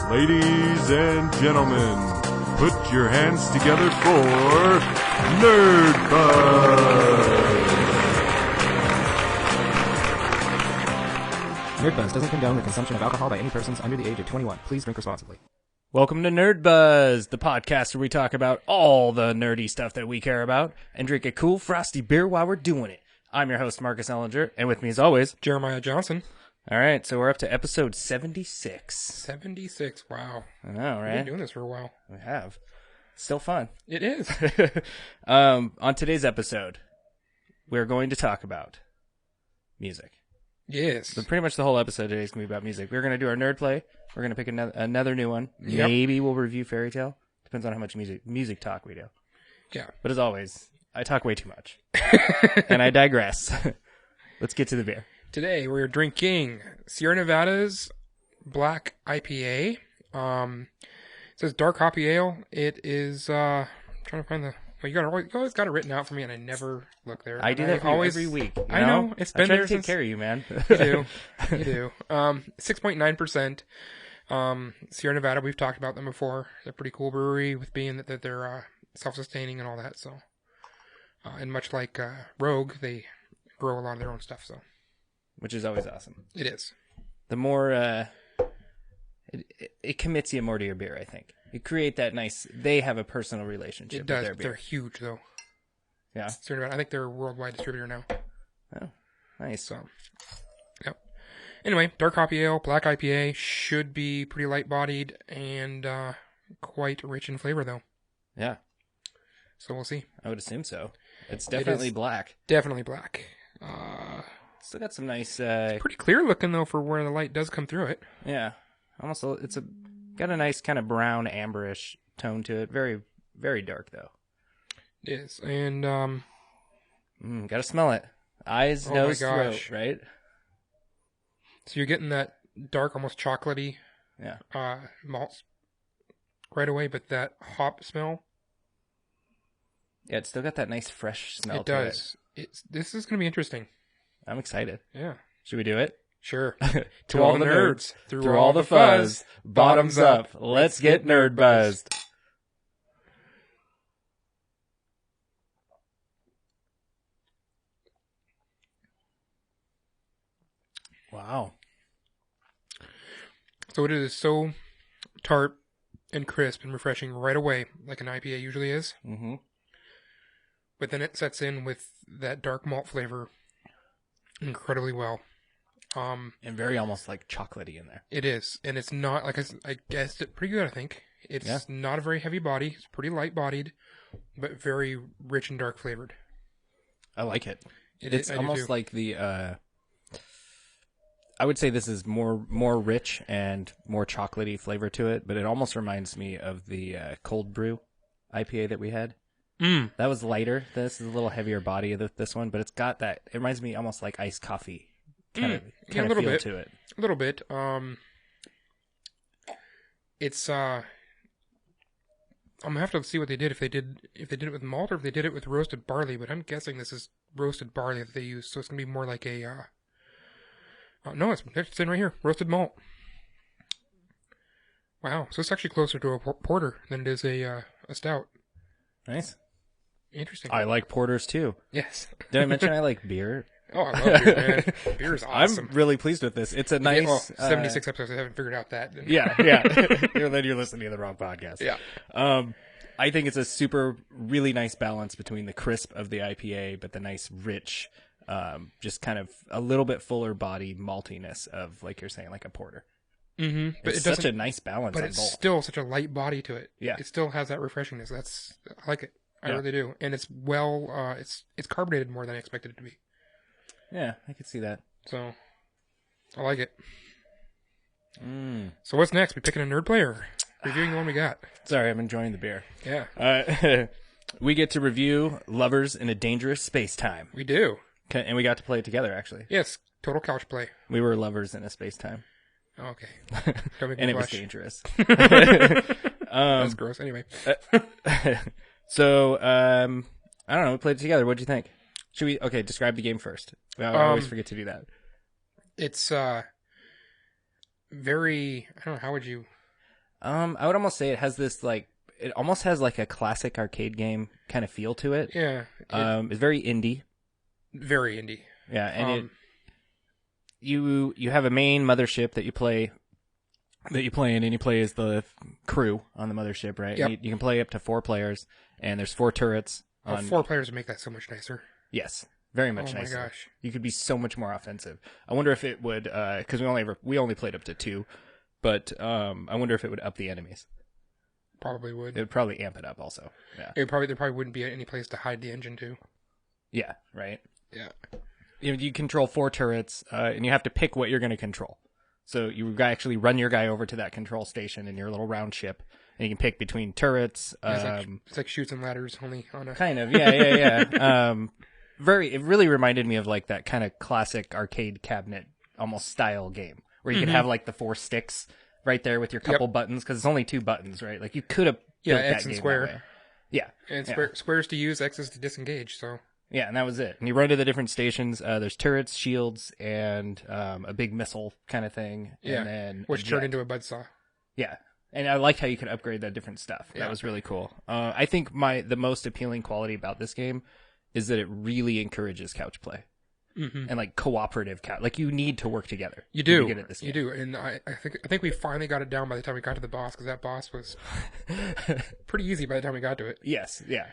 Ladies and gentlemen, put your hands together for Nerdbuzzed! Nerdbuzzed doesn't condone the consumption of alcohol by any persons under the age of 21. Please drink responsibly. Welcome to Nerdbuzzed, the podcast where we talk about all the nerdy stuff that we care about and drink a cool, frosty beer while we're doing it. I'm your host, Marcus Ellinger, and with me as always, Jeremiah Johnson. All right, so we're up to episode 76. 76, wow. I know, right? We've been doing this for a while. We have. Still fun. It is. On today's episode, we're going to talk about music. Yes. So pretty much the whole episode today is going to be about music. We're going to do our nerd play. We're going to pick another new one. Yep. Maybe we'll review Fairy Tale. Depends on how much music talk we do. Yeah. But as always, I talk way too much. And I digress. Let's get to the beer. Today we're drinking Sierra Nevada's Black IPA. It says Dark Hoppy Ale. It is, I'm trying to find the... Well, you always got it written out for me, and I never look there. I do that for every week. I know. It's been I try there to take since... care of you, man. You do. You do. 6.9%. Sierra Nevada, we've talked about them before. They're a pretty cool brewery with being that they're self-sustaining and all that. So, and much like Rogue, they grow a lot of their own stuff. So, Which is always awesome. it is. The more... It commits you more to your beer, I think. You create that nice... They have a personal relationship It does. with their beer. They're huge, though. Yeah. Sierra Nevada, I think they're a worldwide distributor now. Oh, nice. So, yep. Anyway, Dark Hoppy Ale, Black IPA, should be pretty light-bodied and quite rich in flavor, though. Yeah. So we'll see. I would assume so. It's definitely black. Definitely black. Still got some nice... Pretty clear looking, though, for where the light does come through it. Yeah. Almost, got a nice kind of brown, amberish tone to it. Very, very dark, though. It is. And, gotta smell it. Eyes, Oh nose, my gosh. throat, right? so you're getting that dark, almost chocolatey Yeah. malt right away, but that hop smell, Yeah, it's still got that nice fresh smell it to does. This is going to be interesting. I'm excited. Yeah. Should we do it? Sure. To all the nerds, through all the fuzz, bottoms up, let's get nerd buzzed. Wow. So it is so tart and crisp and refreshing right away, like an IPA usually is. Mm-hmm. But then it sets in with that dark malt flavor incredibly well. And very almost like chocolatey in there. It is, and it's not like I guessed it pretty good. I think it's not a very heavy body. It's pretty light bodied, but very rich and dark flavored. I like it. It's almost like the. I would say this is more rich and more chocolatey flavor to it, but it almost reminds me of the cold brew IPA that we had. That was lighter. This is a little heavier body of this one, but it's got that. It reminds me almost like iced coffee kind of a little feel bit to it. A little bit. It's I'm gonna have to see what they did if they did it with malt or if they did it with roasted barley. But I'm guessing this is roasted barley that they use, so it's gonna be more like a. No, it's in right here. Roasted malt. Wow, so it's actually closer to a porter than it is a stout. Nice. Interesting. I like porters too. Yes. Did I mention I like beer? Oh, I love beer, man. Beer is awesome. I'm really pleased with this. It's a nice... 76 episodes. I haven't figured out that. Yeah. Then you're listening to the wrong podcast. Yeah. I think it's a really nice balance between the crisp of the IPA, but the nice, rich, just kind of a little bit fuller body maltiness of, like you're saying, like a porter. Mm-hmm. But it's such a nice balance But on it's both. still such a light body to it. Yeah. It still has that refreshingness. I like it. I really do. And it's it's carbonated more than I expected it to be. Yeah, I could see that. So, I like it. So what's next? We picking a nerd player? Reviewing the one we got. Sorry, I'm enjoying the beer. Yeah. We get to review Lovers in a Dangerous Space-Time. We do. And we got to play it together, actually. Yes. Total couch play. We were lovers in a space-time. Okay. Don't make me And it was blush. dangerous. That's gross. Anyway. So, I don't know. We played it together. What'd you think? Should we... Okay, describe the game first. I always forget to do that. It's very... I don't know. How would you... I would almost say it has this it almost has like a classic arcade game kind of feel to it. Yeah. It's very indie. Very indie. Yeah, and you have a main mothership that you play in, and you play as the crew on the mothership, right? Yep. You can play up to 4 players, and there's 4 turrets. 4 players would make that so much nicer. Yes, very much nicer. Oh my gosh. You could be so much more offensive. I wonder if it would, because we only played up to 2, but I wonder if it would up the enemies. Probably would. It would probably amp it up also. Yeah. There probably wouldn't be any place to hide the engine to. Yeah. Right. Yeah. You control 4 turrets, and you have to pick what you're going to control. So you actually run your guy over to that control station in your little round ship, and you can pick between turrets. It's like Chutes and Ladders, only on a... Kind of, yeah. It really reminded me of like that kind of classic arcade cabinet almost style game, where you could have like the 4 sticks right there with your couple buttons, because it's only 2 buttons, right? Like you could have built X that and game square. that way. Yeah. And squares to use, X's to disengage, so... Yeah, and that was it. And you run to the different stations. There's turrets, shields, and a big missile kind of thing. Yeah, and then which turned into a buzzsaw. Yeah, and I liked how you could upgrade that different stuff. Yeah. That was really cool. I think the most appealing quality about this game is that it really encourages couch play. And like cooperative couch. Like you need to work together. You do. To get at this game. You do. And I think we finally got it down by the time we got to the boss, because that boss was pretty easy by the time we got to it. Yes, yeah.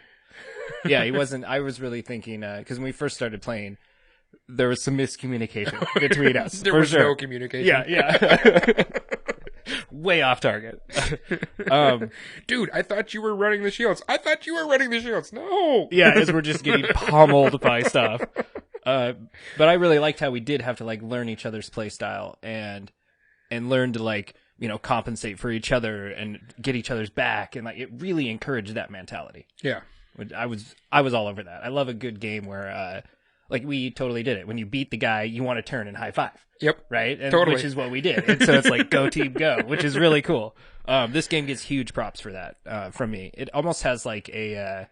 Yeah, he wasn't. I was really thinking, because when we first started playing, there was some miscommunication between us. There was no communication. Yeah. Way off target. Dude, I thought you were running the shields. No! Yeah, as we're just getting pummeled by stuff. But I really liked how we did have to like learn each other's play style and learn to like, compensate for each other and get each other's back, and like it really encouraged that mentality. Yeah. I was all over that. I love a good game where like we totally did it. When you beat the guy, you want to turn and high five. Yep. Right? And, totally. Which is what we did. And so it's like go team go, which is really cool. This game gets huge props for that from me. It almost has like a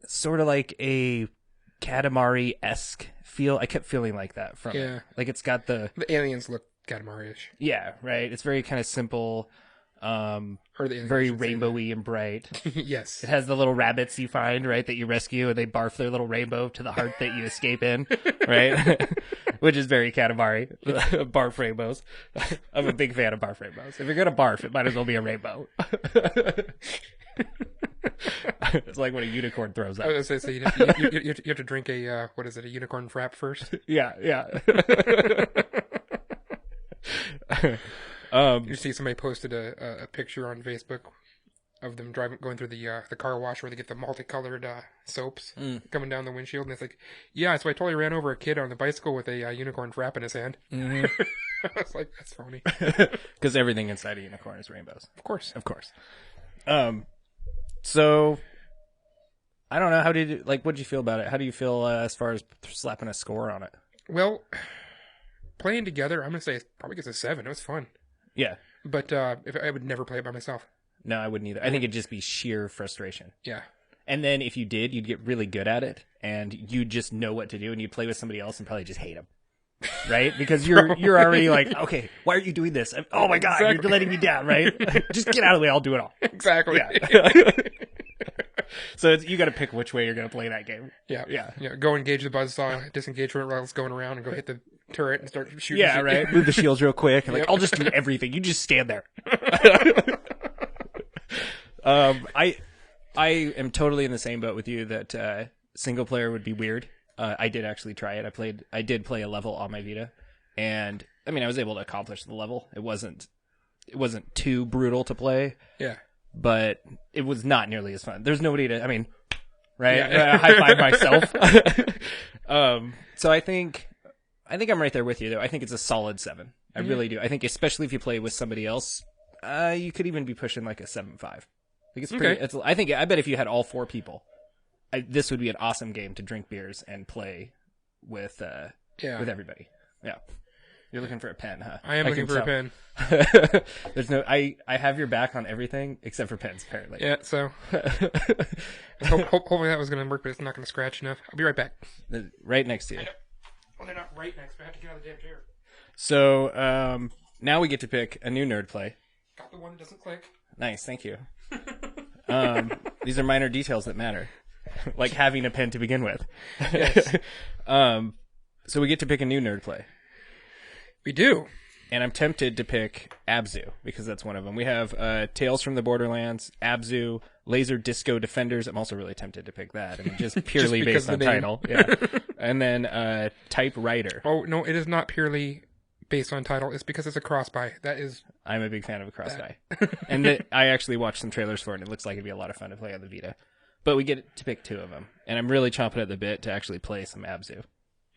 sort of like a Katamari-esque feel. I kept feeling like that from it. Like it's got the aliens look Katamari-ish. Yeah, right. It's very kind of simple. Or the very rainbowy and bright. Yes. It has the little rabbits you find, right, that you rescue, and they barf their little rainbow to the heart that you escape in, right? Which is very Katamari. Barf rainbows. I'm a big fan of barf rainbows. If you're gonna barf, it might as well be a rainbow. It's like when a unicorn throws up. I was going to say, you have to drink a unicorn frap first? Yeah. You see somebody posted a picture on Facebook of them going through the car wash where they get the multicolored soaps coming down the windshield, and it's like, yeah, so I totally ran over a kid on the bicycle with a unicorn frap in his hand. Mm-hmm. I was like, that's funny. Because everything inside a unicorn is rainbows. Of course. So I don't know, what'd you feel about it? How do you feel as far as slapping a score on it? Well, playing together, I'm going to say it probably gets a 7. It was fun. Yeah. But if I would never play it by myself. No, I wouldn't either. I think it'd just be sheer frustration. Yeah. And then if you did, you'd get really good at it, and you'd just know what to do, and you'd play with somebody else and probably just hate them. Right? Because you're already like, okay, why are you doing this? Oh my God, exactly. You're letting me down, right? Just get out of the way, I'll do it all. Exactly. Yeah. So you got to pick which way you're going to play that game. Yeah. Go engage the buzzsaw, disengage when it's going around, and go hit the turret and start shooting. Yeah, right. Move the shields real quick. And I'll just do everything. You just stand there. I am totally in the same boat with you that single player would be weird. I did actually try it. I did play a level on my Vita, and I mean I was able to accomplish the level. It wasn't too brutal to play. Yeah. But it was not nearly as fun. There's nobody to, right? Yeah. High five myself. So I think I'm right there with you though. I think it's a solid 7. I really do. I think especially if you play with somebody else, you could even be pushing like a 7.5. I think it's pretty. Okay. I bet if you had all 4 people, this would be an awesome game to drink beers and play with everybody. Yeah. You're looking for a pen, huh? I am looking for a pen. There's no. I have your back on everything except for pens, apparently. Yeah. So hopefully that was going to work, but it's not going to scratch enough. I'll be right back. Right next to you. Well, they're not right next. I have to get out of the damn chair. So now we get to pick a new nerd play. Got the one that doesn't click. Nice, thank you. These are minor details that matter, like having a pen to begin with. Yes. So we get to pick a new nerd play. We do. And I'm tempted to pick Abzu, because that's one of them. We have Tales from the Borderlands, Abzu, Laser Disco Defenders. I'm also really tempted to pick that. I mean, just purely based on title. Yeah. And then Typewriter. Oh, no, it is not purely based on title. It's because it's a cross-buy. That is... I'm a big fan of a cross-buy. And I actually watched some trailers for it, and it looks like it'd be a lot of fun to play on the Vita. But we get to pick 2 of them. And I'm really chomping at the bit to actually play some Abzu.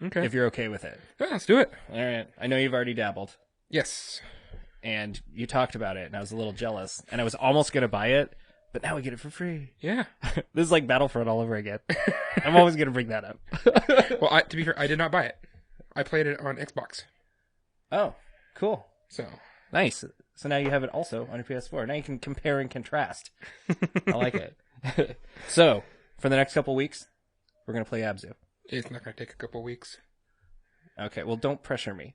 Okay. If you're okay with it. Yeah, let's do it. All right. I know you've already dabbled. Yes. And you talked about it, and I was a little jealous. And I was almost going to buy it, but now we get it for free. Yeah. This is like Battlefront all over again. I'm always going to bring that up. Well, to be fair, I did not buy it. I played it on Xbox. Oh, cool. So nice. So now you have it also on your PS4. Now you can compare and contrast. I like it. So, for the next couple weeks, we're going to play Abzu. It's not going to take a couple weeks. Okay, well, don't pressure me.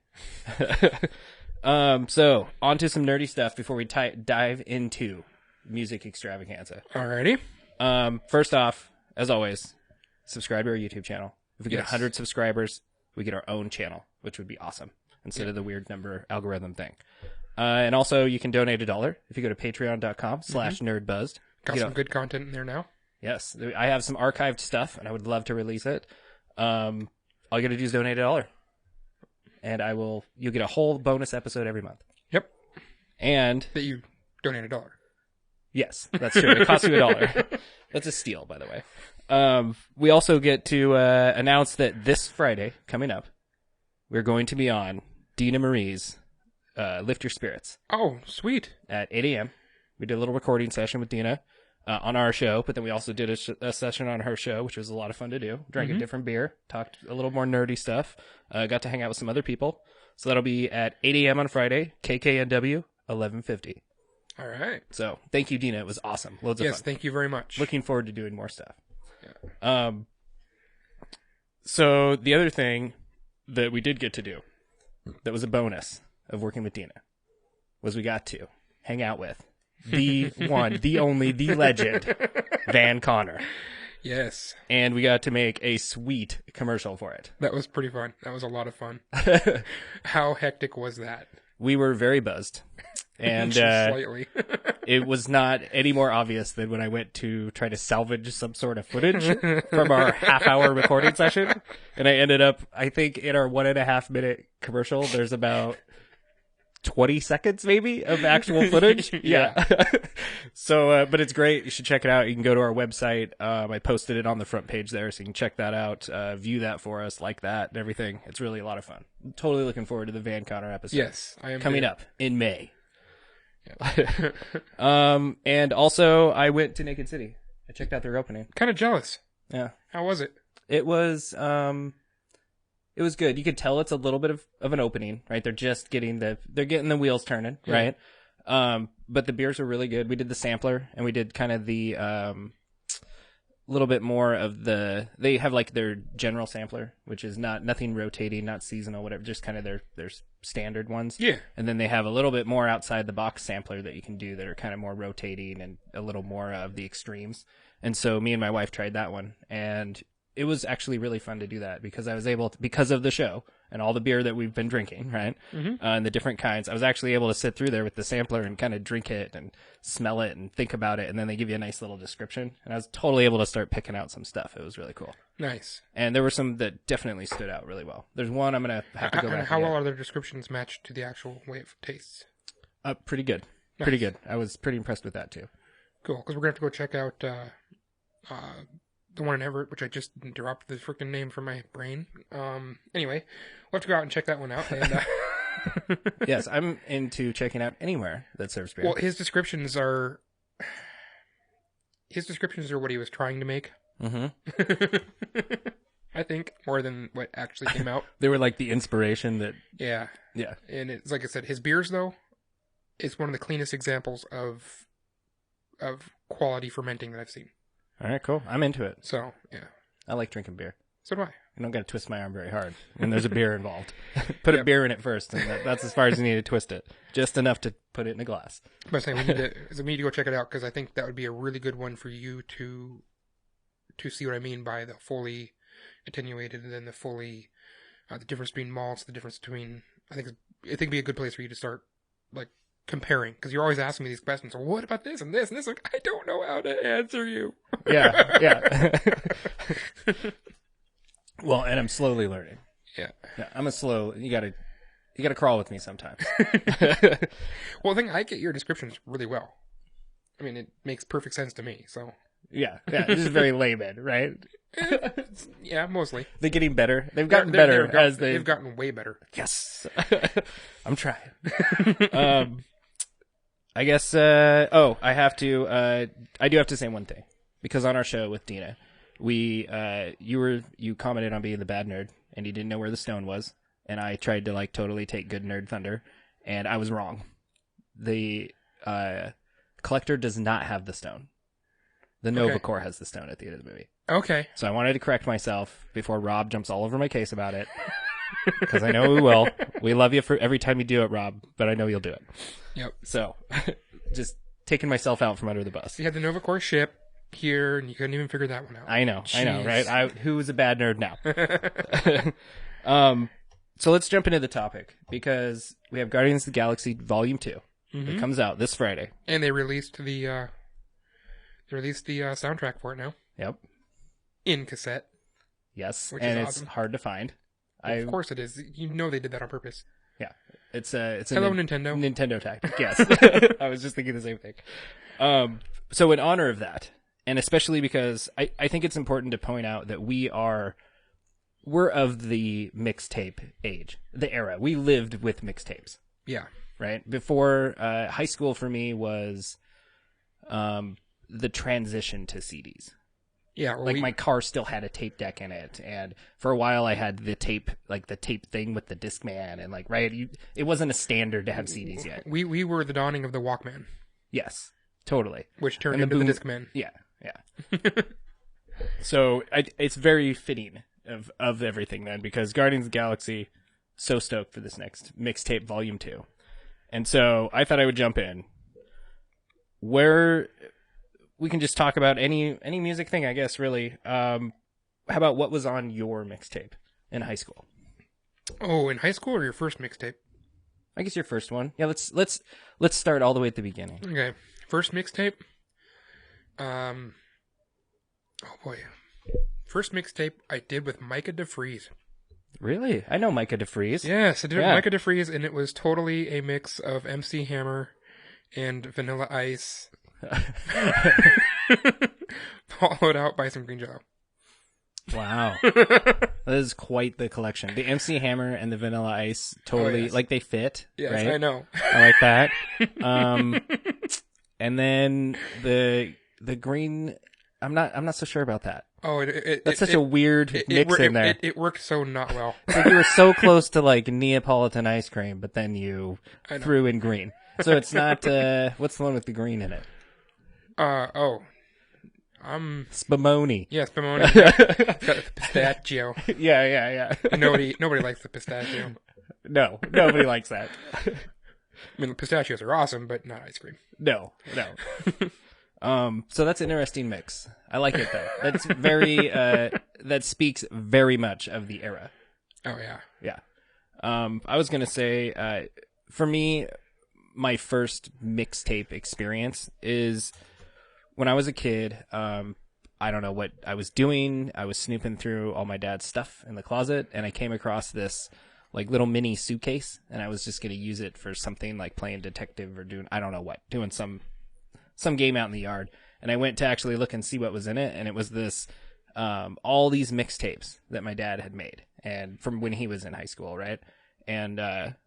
So, on to some nerdy stuff before we dive into music extravaganza. Alrighty. First off, as always, subscribe to our YouTube channel. If we get Yes. 100 subscribers, we get our own channel, which would be awesome, instead of the weird number algorithm thing. And also, you can donate $1 if you go to patreon.com/nerdbuzzed. Got some good content in there now. Yes, I have some archived stuff, and I would love to release it. All you got to do is donate $1. And you'll get a whole bonus episode every month. Yep. And that you donate $1. Yes, that's true. It costs you $1. That's a steal, by the way. We also get to announce that this Friday, coming up, we're going to be on Dina Marie's Lift Your Spirits. Oh, sweet. At 8 a.m. We did a little recording session with Dina on our show, but then we also did a session on her show, which was a lot of fun to do. Drank a different beer, talked a little more nerdy stuff, got to hang out with some other people. So that'll be at 8 a.m. on Friday, KKNW, 1150. All right. So thank you, Dina. It was awesome. Loads of fun. Yes, thank you very much. Looking forward to doing more stuff. Yeah. So the other thing that we did get to do that was a bonus of working with Dina was we got to hang out with the one, the only, the legend, Van Connor. Yes. And we got to make a sweet commercial for it. That was pretty fun. That was a lot of fun. How hectic was that? We were very buzzed. And slightly. It was not any more obvious than when I went to try to salvage some sort of footage from our half-hour recording session. And I ended up, I think, in our 1.5 minute commercial, there's about 20 seconds maybe of actual footage. Yeah. So, but it's great. You should check it out. You can go to our website. I posted it on the front page there, so you can check that out, view that for us, like that and everything. It's really a lot of fun. I'm totally looking forward to the Van Connor episode. Yes, I am. Coming up in May. Yeah. And also I went to Naked City. I checked out their opening. Kind of jealous. Yeah. How was it? It was good. You could tell it's a little bit of an opening, right? They're just getting the wheels turning, right? But the beers were really good. We did the sampler, and we did kind of the little bit more of they have like their general sampler, which is nothing rotating, not seasonal, whatever, just kind of their standard ones. Yeah. And then they have a little bit more outside the box sampler that you can do that are kind of more rotating and a little more of the extremes. And so me and my wife tried that one, and it was actually really fun to do that because I was able to, because of the show and all the beer that we've been drinking, right? And the different kinds, I was actually able to sit through there with the sampler and kind of drink it and smell it and think about it. And then they give you a nice little description. And I was totally able to start picking out some stuff. It was really cool. Nice. And there were some that definitely stood out really well. There's one I'm going to have to go back. How well are their descriptions matched to the actual way it tastes? Pretty good. Nice. Pretty good. I was pretty impressed with that too. Cool. Because we're going to have to go check out, the one in Everett, which I just dropped the freaking name from my brain. Anyway, we'll have to go out and check that one out. And, yes, I'm into checking out anywhere that serves beer. well, his descriptions are what he was trying to make. Mm-hmm. I think more than what actually came out. They were like the inspiration that. Yeah. Yeah. And it's like I said, his beers though, it's one of the cleanest examples of quality fermenting that I've seen. All right, cool. I'm into it. So, yeah. I like drinking beer. So do I. You don't got to twist my arm very hard when there's a beer involved. Put a beer in it first, and that's as far as you need to twist it. Just enough to put it in a glass. But I'm saying we need to go check it out because I think that would be a really good one for you to see what I mean by the fully attenuated and then the fully the difference between malts, the difference between I think it'd be a good place for you to start like comparing because you're always asking me these questions. Well, what about this and this and this? Like, I don't know how to answer you. Yeah. Well, and I'm slowly learning. Yeah, I'm a slow. You gotta crawl with me sometimes. Well, I think I get your descriptions really well. I mean, it makes perfect sense to me. So yeah. This is very layman, right? Yeah, mostly. They're getting better. They've gotten better as they've gotten way better. Yes, I'm trying. I guess. I do have to say one thing because on our show with Dina, you commented on being the bad nerd and you didn't know where the stone was, and I tried to like totally take good nerd thunder, and I was wrong. The collector does not have the stone. The Nova Corps has the stone at the end of the movie. Okay. So I wanted to correct myself before Rob jumps all over my case about it. Because I know we will. We love you for every time you do it, Rob, but I know you'll do it. Yep. So, just taking myself out from under the bus. You had the Nova Corps ship here, and you couldn't even figure that one out. I know, Jeez. right? Who's a bad nerd now? So let's jump into the topic, because we have Guardians of the Galaxy Volume 2. Mm-hmm. It comes out this Friday. And they released the soundtrack for it now. Yep. In cassette. Yes, which and is it's awesome. hard to find. Of course it is. You know they did that on purpose. Yeah. It's a Hello, Nintendo. Nintendo tactic, yes. I was just thinking the same thing. So in honor of that, and especially because I think it's important to point out that we're of the mixtape age, the era. We lived with mixtapes. Yeah. Right? Before, high school for me was the transition to CDs. Yeah. Like my car still had a tape deck in it, and for a while I had the tape thing with the Discman, and like, right, it wasn't a standard to have CDs yet. We were the dawning of the Walkman. Yes, totally. Which turned into the Discman. Yeah. So it's very fitting of everything then, because Guardians of the Galaxy, so stoked for this next mixtape Volume 2. And so I thought I would jump in where we can just talk about any music thing, I guess, really. How about what was on your mixtape in high school? Oh, in high school or your first mixtape? I guess your first one. Yeah, let's start all the way at the beginning. Okay. First mixtape. Oh boy. First mixtape I did with Micah DeFreeze. Really? I know Micah DeFreeze. Yes, I did it with Micah DeFreeze, and it was totally a mix of MC Hammer and Vanilla Ice. Followed out by some Green Jello. Wow. That is quite the collection. The MC Hammer and the Vanilla Ice totally, yes. Like, they fit. Yes, right? I know. I like that. And then the green, I'm not so sure about that. Oh, that's such a weird mix in there. It worked so not well. It's like you were so close to like Neapolitan ice cream, but then you threw in green. So it's not, what's the one with the green in it? Spumoni. Yeah, Spumoni. It's got the pistachio. Yeah. Nobody likes the pistachio. No, nobody likes that. I mean, pistachios are awesome, but not ice cream. No. So that's an interesting mix. I like it though. That's very, that speaks very much of the era. Oh yeah. Yeah. I was gonna say, for me, my first mixtape experience is when I was a kid. I don't know what I was doing. I was snooping through all my dad's stuff in the closet, and I came across this like little mini suitcase, and I was just gonna use it for something like playing detective or doing some game out in the yard. And I went to actually look and see what was in it, and it was this all these mixtapes that my dad had made, and from when he was in high school, right? And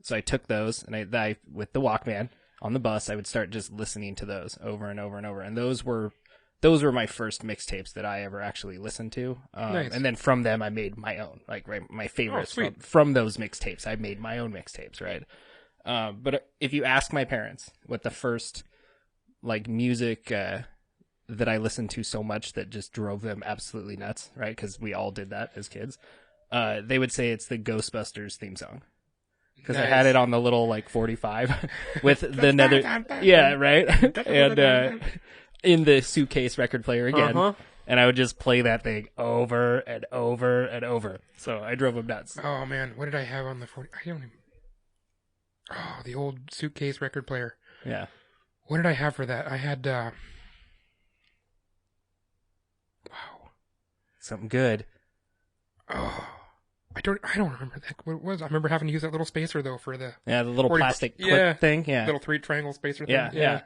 so I took those, and I with the Walkman on the bus, I would start just listening to those over and over and over. And those were my first mixtapes that I ever actually listened to. Nice. And then from them, I made my own, like my favorites from those mixtapes. I made my own mixtapes, right? But if you ask my parents what the first like music that I listened to so much that just drove them absolutely nuts, right? Because we all did that as kids. they would say it's the Ghostbusters theme song. Because I Nice. had it on the little, 45 with the nether... Yeah, right? And in the suitcase record player again. Uh-huh. And I would just play that thing over and over and over. So I drove him nuts. Oh, man. What did I have on the 40? I don't even... Oh, the old suitcase record player. Yeah. What did I have for that? I had, Wow. Something good. Oh. I don't remember that. What it was. I remember having to use that little spacer, though, for the... Yeah, the little 40 plastic clip yeah. thing. Yeah. Little 3 triangle spacer thing. Yeah.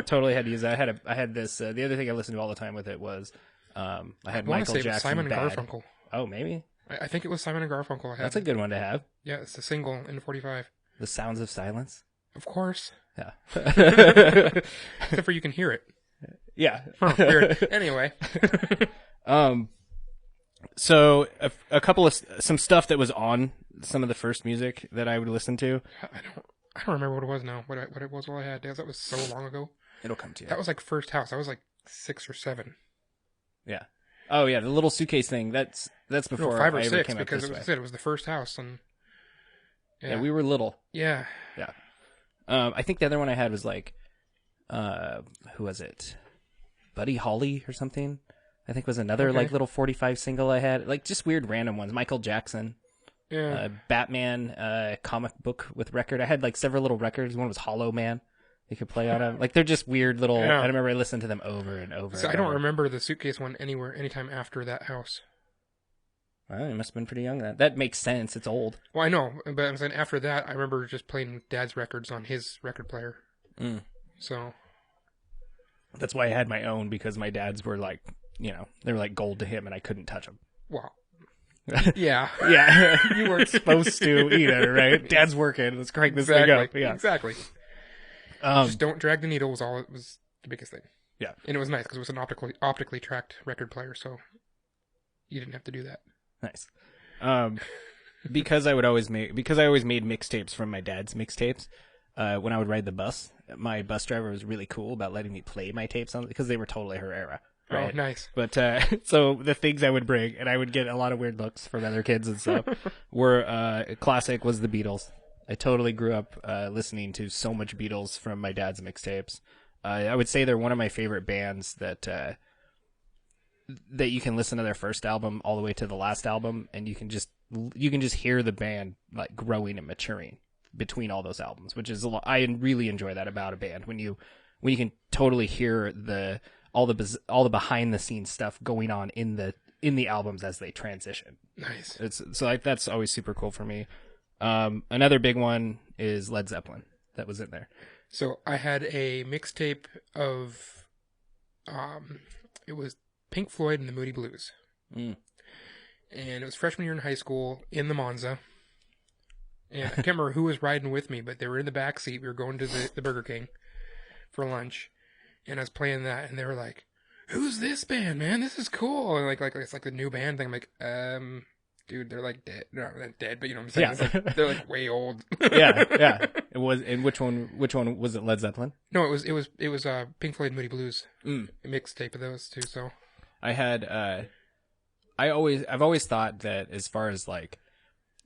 Totally had to use that. I had this, the other thing I listened to all the time with it was, I had I want to Michael say it was Jackson Simon and Bad. Garfunkel. Oh, maybe? I think it was Simon and Garfunkel. I had. That's a good one to have. Yeah, it's a single in 45. The Sounds of Silence. Of course. Yeah. Except for you can hear it. Yeah. Huh, weird. Anyway. So a couple of some stuff that was on some of the first music that I would listen to. I don't remember what it was now. What it was all I had. That was so long ago. It'll come to you. That was like first house. I was like 6 or 7. Yeah. Oh yeah, the little suitcase thing. That's before 5 or I ever 6 came up because this it way. was it was the first house and Yeah, we were little. Yeah. Yeah. I think the other one I had was who was it? Buddy Holly or something. I think was another little 45 single I had. Just weird random ones. Michael Jackson. Yeah. Batman comic book with record. I had several little records. One was Hollow Man. You could play on them. They're just weird little... Yeah. I remember I listened to them over and over. So and I don't over. remember the suitcase one anytime after that house. Well, you must have been pretty young then. That makes sense. It's old. Well, I know, but I'm saying after that, I remember just playing Dad's records on his record player. So That's why I had my own, because my dad's were they were gold to him and I couldn't touch them. Well, yeah. Yeah, you weren't supposed to either, right? Dad's working. Let's crank this thing up. Yeah, Exactly. Just don't drag the needle was the biggest thing. Yeah. And it was nice because it was an optically tracked record player, so you didn't have to do that. Nice. Because I always made mixtapes from my dad's mixtapes. When I would ride the bus, my bus driver was really cool about letting me play my tapes on because they were totally her era. Right? Oh, nice. But so the things I would bring, and I would get a lot of weird looks from other kids and stuff, were classic was the Beatles. I totally grew up listening to so much Beatles from my dad's mixtapes. I would say they're one of my favorite bands that you can listen to their first album all the way to the last album, and you can just hear the band growing and maturing between all those albums, which is I really enjoy that about a band when you can totally hear all the behind the scenes stuff going on in the albums as they transition. Nice. That's always super cool for me. Another big one is Led Zeppelin that was in there. So I had a mixtape of, it was Pink Floyd and the Moody Blues. And it was freshman year in high school in the Monza. And I can't remember who was riding with me, but they were in the back seat. We were going to the Burger King for lunch. And I was playing that, and they were like, "Who's this band, man? This is cool." And it's like the new band thing. I'm like, dude, they're dead. No, not dead, but you know what I'm saying? Yeah. It's they're way old. Yeah. It was. And which one was it? Led Zeppelin? No, it was Pink Floyd and Moody Blues. A mixtape of those two. So I had I've always thought that as far as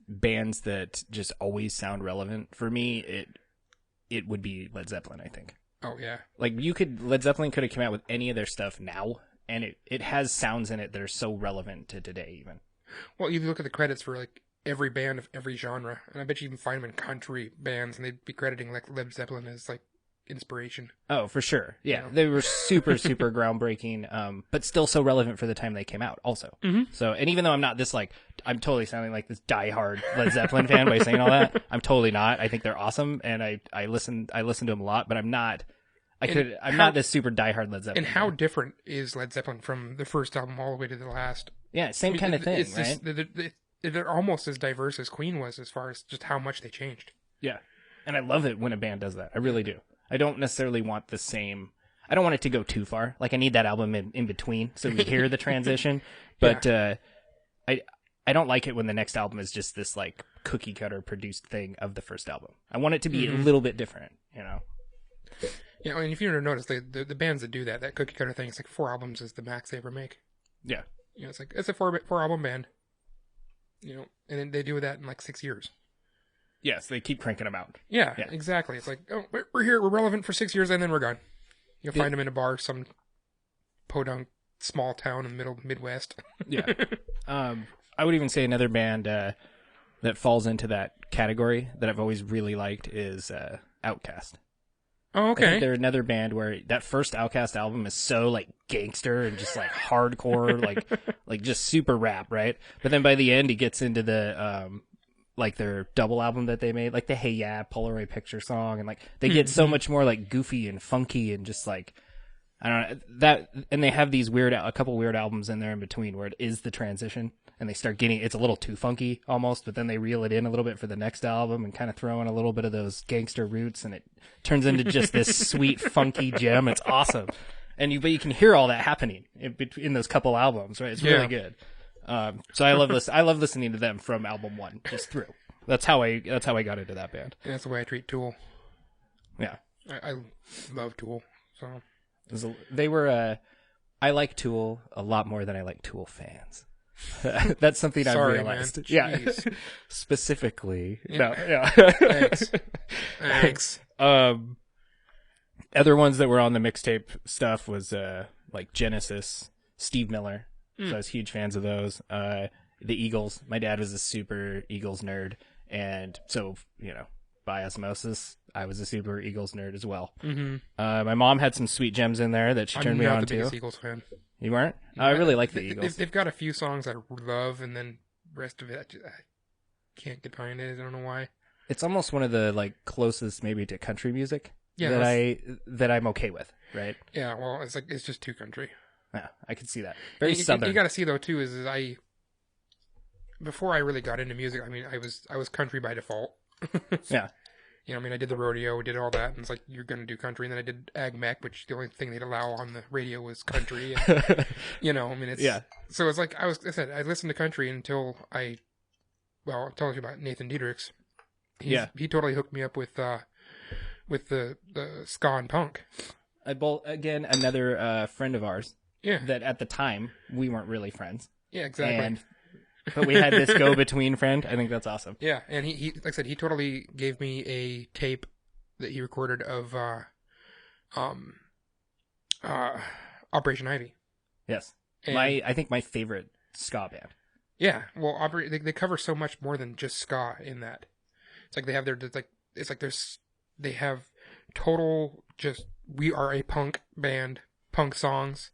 bands that just always sound relevant, for me it would be Led Zeppelin, I think. Oh yeah. Led Zeppelin could have come out with any of their stuff now, and it has sounds in it that are so relevant to today even. Well, you look at the credits for every band of every genre, and I bet you even find them in country bands, and they'd be crediting Led Zeppelin as inspiration. Oh, for sure. Yeah, You know? they were super super groundbreaking, but still so relevant for the time they came out. Also, so and even though I'm not this I'm totally sounding like this diehard Led Zeppelin fan by saying all that. I'm totally not. I think they're awesome, and I listen to them a lot, but I'm not. I'm not this super diehard Led Zeppelin. And how different is Led Zeppelin from the first album all the way to the last? Yeah, same kind of thing, it's right? They're almost as diverse as Queen was as far as just how much they changed. Yeah, and I love it when a band does that. I really do. I don't necessarily want the same. I don't want it to go too far. I need that album in between so we hear the transition. But I don't like it when the next album is just this cookie cutter produced thing of the first album. I want it to be a little bit different, you know. Yeah, and if you ever notice, the bands that do that cookie cutter thing, it's 4 albums is the max they ever make. Yeah. You know, it's a 4 album band. You know, and then they do that in like 6 years. Yes, they keep cranking them out. Yeah, Yeah. exactly. It's like, oh, we're here, we're relevant for 6 years, and then we're gone. You'll find them in a bar, some podunk small town in the middle Midwest. Yeah. I would even say another band that falls into that category that I've always really liked is Outkast. Oh, I okay. think they're another band where that first Outkast album is so like gangster and just like hardcore, like just super rap, right? But then by the end, he gets into the like their double album that they made, like the Hey Ya Polaroid Picture song, and like they get so much more like goofy and funky and just like I don't know that. And they have these a couple weird albums in there in between where it is the transition, and they start getting it's a little too funky almost, but then they reel it in a little bit for the next album and kind of throw in a little bit of those gangster roots, and it turns into just this sweet funky gem. It's awesome, but you can hear all that happening in those couple albums, right? It's really good. So I love listening to them from album 1 just through. That's how I got into that band. And that's the way I treat Tool. Yeah, I love Tool. So they were. I like Tool a lot more than I like Tool fans. That's something I've realized. Man. Yeah, specifically. Yeah. No, yeah. Thanks. Other ones that were on the mixtape stuff was like Genesis, Steve Miller. So I was huge fans of those. The Eagles. My dad was a super Eagles nerd, and so by osmosis, I was a super Eagles nerd as well. Mm-hmm. My mom had some sweet gems in there that she turned me on to. I'm not the biggest Eagles fan. You weren't? I really like the Eagles. They've got a few songs I love, and then the rest of it, I can't get behind it. I don't know why. It's almost one of the like closest maybe to country music that I'm okay with, right? Yeah, well, it's just too country. Yeah, I can see that. Very southern. You got to see though too is before I really got into music, I mean, I was country by default. Yeah. I mean, I did the rodeo, did all that, and it's like, you're going to do country, and then I did Ag Mech, which the only thing they'd allow on the radio was country, and, I mean, it's, yeah. So it's like, I listened to country until I told you about Nathan Diedrichs. He totally hooked me up with the ska and punk. Again, another friend of ours. Yeah. That at the time, we weren't really friends. Yeah, exactly. But we had this go-between friend. I think that's awesome. Yeah, and he like I said, he totally gave me a tape that he recorded of Operation Ivy. Yes. I think my favorite ska band. Yeah, well, they cover so much more than just ska in that. It's like they have they have total just we are a punk band, punk songs,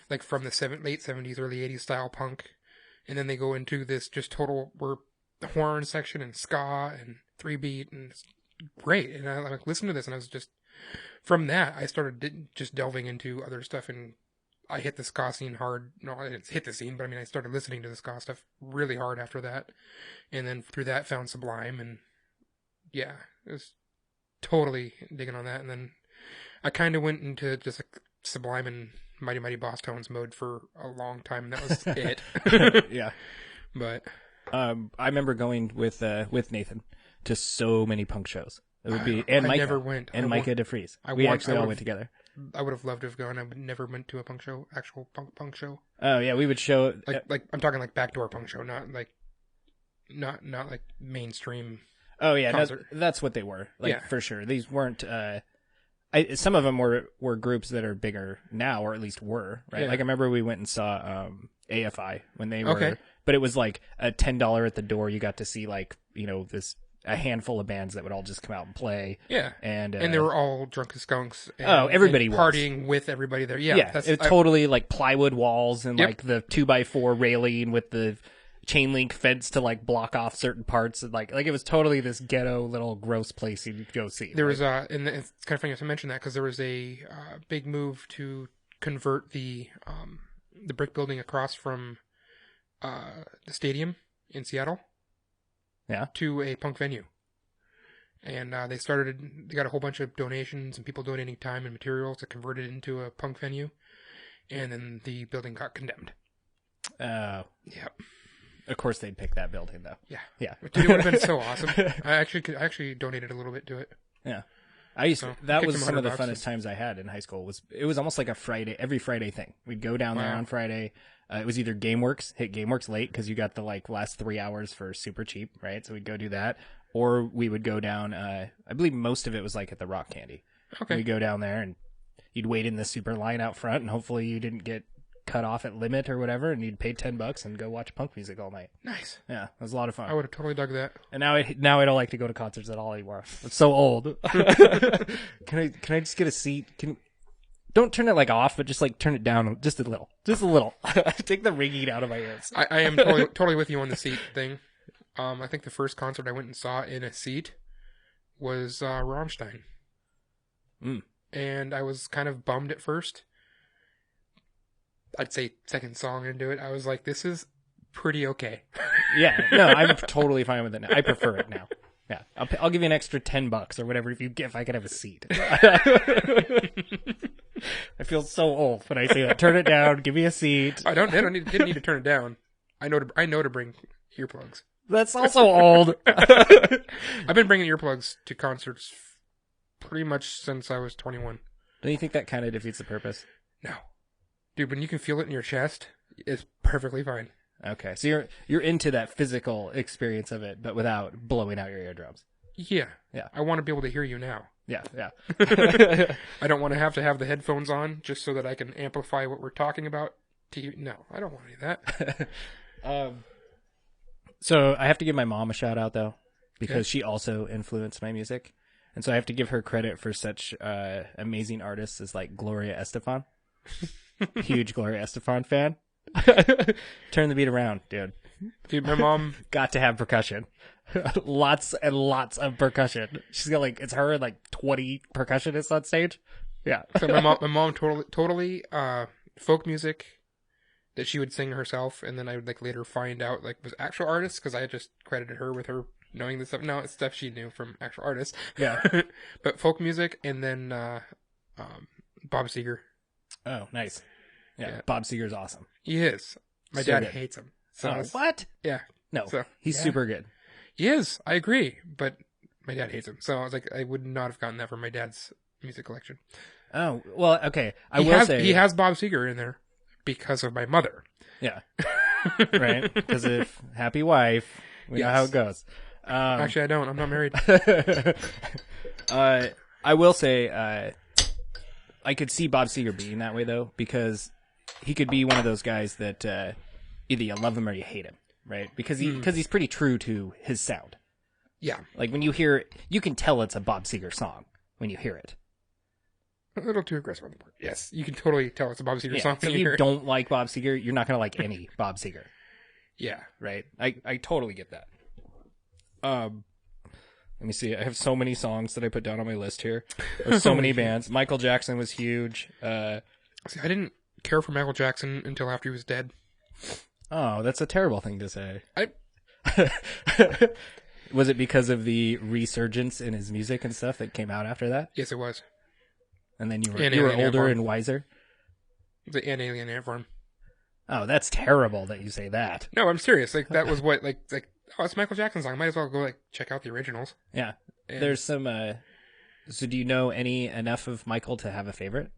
like from the late 70s, early 80s style punk. And then they go into this just total horn section and ska and 3-beat, and it's great. And I listened to this, and I was just from that I started just delving into other stuff, and I hit the ska scene hard. No, I didn't hit the scene, but I mean I started listening to the ska stuff really hard after that, and then through that found Sublime, and yeah, it was totally digging on that. And then I kind of went into just like Sublime and Mighty Mighty Boss Tones mode for a long time, and that was it. Yeah. But I remember going with Nathan to so many punk shows. It would be and I Micah never went. and Micah DeFries. We actually all went together. I would have loved to have gone. I never went to a punk show, actual punk show. Oh yeah, we would show like I'm talking like backdoor punk show, not like mainstream. Oh yeah, concert. that's what they were. For sure. These weren't. Some of them were groups that are bigger now, or at least were, right? Yeah. Like I remember we went and saw AFI when they were, okay. But it was like a $10 at the door. You got to see like a handful of bands that would all just come out and play. Yeah, and they were all drunk as skunks. Everybody was partying with everybody there. Yeah, totally like plywood walls and Yep. like the 2x4 railing with the chain link fence to like block off certain parts, and like it was totally this ghetto little gross place you'd go see. There was and it's kind of funny to mention that because there was a big move to convert the brick building across from the stadium in Seattle, to a punk venue, and they got a whole bunch of donations and people donating time and materials to convert it into a punk venue, and then the building got condemned. Yeah. Of course, they'd pick that building, though. Yeah. Dude, it would have been so awesome. I actually donated a little bit to it. Yeah, that was some of the funnest times I had in high school. It was almost like every Friday thing. We'd go down there on Friday. It was either GameWorks, hit GameWorks late because you got the like last 3 hours for super cheap, right? So we'd go do that, or we would go down. I believe most of it was like at the Rock Candy. Okay. We'd go down there and you'd wait in the super line out front, and hopefully you didn't get cut off at limit or whatever, and you'd pay $10 and go watch punk music all night. Nice. Yeah, it was a lot of fun. I would have totally dug that. And now I don't like to go to concerts at all anymore. It's so old. Can I just get a seat? Don't turn it like off, but just like turn it down just a little. Take the ringing out of my ears. I am totally with you on the seat thing. I think the first concert I went and saw in a seat was Rammstein. And I was kind of bummed at first. I'd say second song into it, I was like, this is pretty okay. Yeah, no, I'm totally fine with it now. I prefer it now. Yeah, I'll give you an extra $10 or whatever if I could have a seat. I feel so old when I say that. Turn it down. Give me a seat. Didn't need to turn it down. I know to bring earplugs. That's also old. I've been bringing earplugs to concerts pretty much since I was 21. Don't you think that kind of defeats the purpose? No, dude. When you can feel it in your chest, it's perfectly fine. Okay, so you're into that physical experience of it, but without blowing out your eardrums. Yeah. Yeah. I want to be able to hear you now. Yeah. I don't want to have the headphones on just so that I can amplify what we're talking about to you. No, I don't want to do that. So I have to give my mom a shout out though, because she also influenced my music. And so I have to give her credit for such amazing artists as like Gloria Estefan. Huge Gloria Estefan fan. Turn the beat around, dude. Dude, my mom got to have percussion. Lots and lots of percussion. She's got like, it's her and like 20 percussionists on stage. Yeah. So my mom totally folk music that she would sing herself, and then I would like later find out like was actual artists because I had just credited her with her knowing this stuff. No, it's stuff she knew from actual artists. Yeah. But folk music, and then Bob Seger. Oh, nice. Yeah. Bob Seger's awesome. He is. My So dad good. hates him. So what? Yeah. No, So, he's yeah. super good. He is. I agree. But my dad hates him. So I was like, I would not have gotten that from my dad's music collection. Oh, well, okay. He has Bob Seger in there because of my mother. Yeah. Right? Because if happy wife, we know how it goes. Actually, I don't. I'm not married. I will say, I could see Bob Seger being that way, though, because he could be one of those guys that either you love him or you hate him, right? Because he's pretty true to his sound. Yeah. Like, when you hear it, you can tell it's a Bob Seger song when you hear it. A little too aggressive on the part. Yes, you can totally tell it's a Bob Seger song. So if you don't like Bob Seger, you're not going to like any Bob Seger. Yeah. Right? I totally get that. Let me see. I have so many songs that I put down on my list here. There's so many bands. Michael Jackson was huge. See, I didn't care for Michael Jackson until after he was dead. Oh, that's a terrible thing to say. I Was it because of the resurgence in his music and stuff that came out after that? Yes, it was. And then you were Alien older Ant and wiser? The Alien Ant Farm. Oh, that's terrible that you say that. No, I'm serious. Like that was what like oh, it's Michael Jackson's song. I might as well go like check out the originals. Yeah. And There's some so do you know enough of Michael to have a favorite?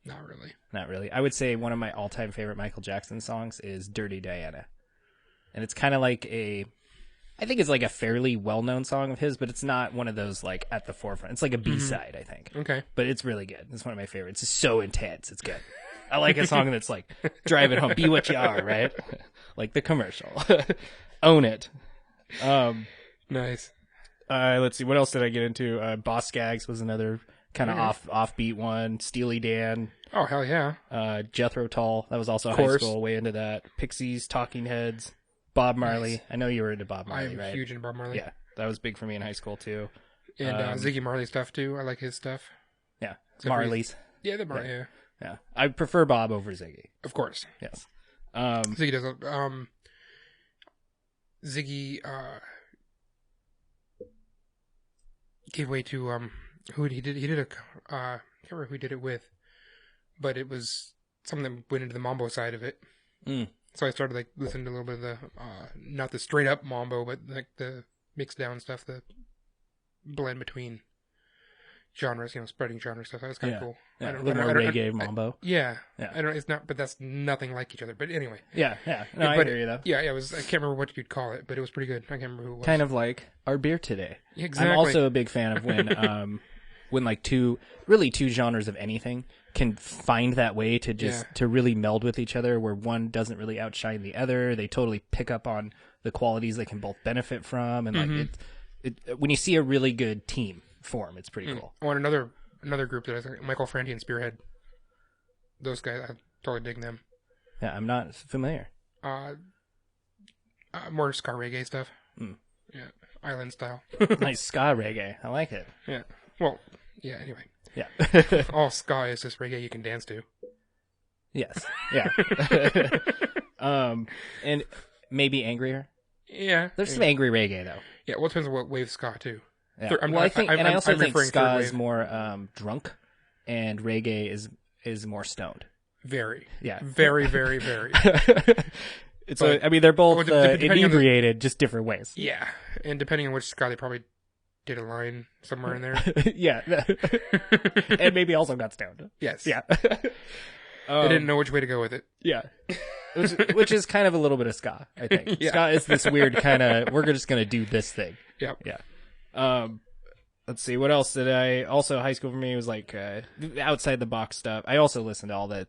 not really. Not really. I would say one of my all-time favorite Michael Jackson songs is Dirty Diana. And it's kind of like I think it's like a fairly well-known song of his, but it's not one of those like at the forefront. It's like a B-side, I think. Okay. But it's really good. It's one of my favorites. It's so intense. It's good. I like a song that's like, drive it home, be what you are, right? Like the commercial. Own it. Nice. Let's see. What else did I get into? Boss Skaggs was another kind of offbeat one. Steely Dan. Oh, hell yeah. Jethro Tull. That was also high school, way into that. Pixies, Talking Heads. Bob Marley. Nice. I know you were into Bob Marley, right? I'm huge into Bob Marley. Yeah. That was big for me in high school, too. And Ziggy Marley stuff, too. I like his stuff. Yeah. Marley's. Yeah, the Marley, yeah. Yeah. I prefer Bob over Ziggy. Of course. Yes. Ziggy does. Ziggy gave way to who he did a I can't remember who he did it with, but it was something that went into the mambo side of it. So I started like listening to a little bit of the not the straight up mambo, but like the mixed down stuff, the blend between genres, spreading genre stuff. That was kind of cool. Yeah, a little more reggae, mambo. Yeah. I don't. It's not, but that's nothing like each other. But anyway. Yeah. No, I hear you though. Yeah, it was. I can't remember what you'd call it, but it was pretty good. I can't remember who it was. Kind of like our beer today. Exactly. I'm also a big fan of when like two genres of anything can find that way to just to really meld with each other, where one doesn't really outshine the other. They totally pick up on the qualities they can both benefit from, and like when you see a really good team form, it's pretty cool. I want another group that has Michael Franti and Spearhead. Those guys, I totally dig them. Yeah, I'm not familiar. More ska reggae stuff. Yeah, island style. Nice ska reggae. I like it. Yeah. Well, yeah. Anyway. Yeah. All ska is just reggae you can dance to. Yes. Yeah. And maybe angrier. Yeah. There's some angry reggae though. Yeah. Well, it depends on what wave ska too. Yeah. I think ska is more drunk, and reggae is more stoned. Very. Yeah. Very, very, very. They're both inebriated, just different ways. Yeah, and depending on which ska, they probably did a line somewhere in there. Yeah. And maybe also got stoned. Yes. Yeah. They didn't know which way to go with it. Yeah. Which is kind of a little bit of ska, I think. Yeah. Ska is this weird kind of, we're just going to do this thing. Yep. Yeah. Let's see, what else did I, also high school for me was like, outside the box stuff. I also listened to all the,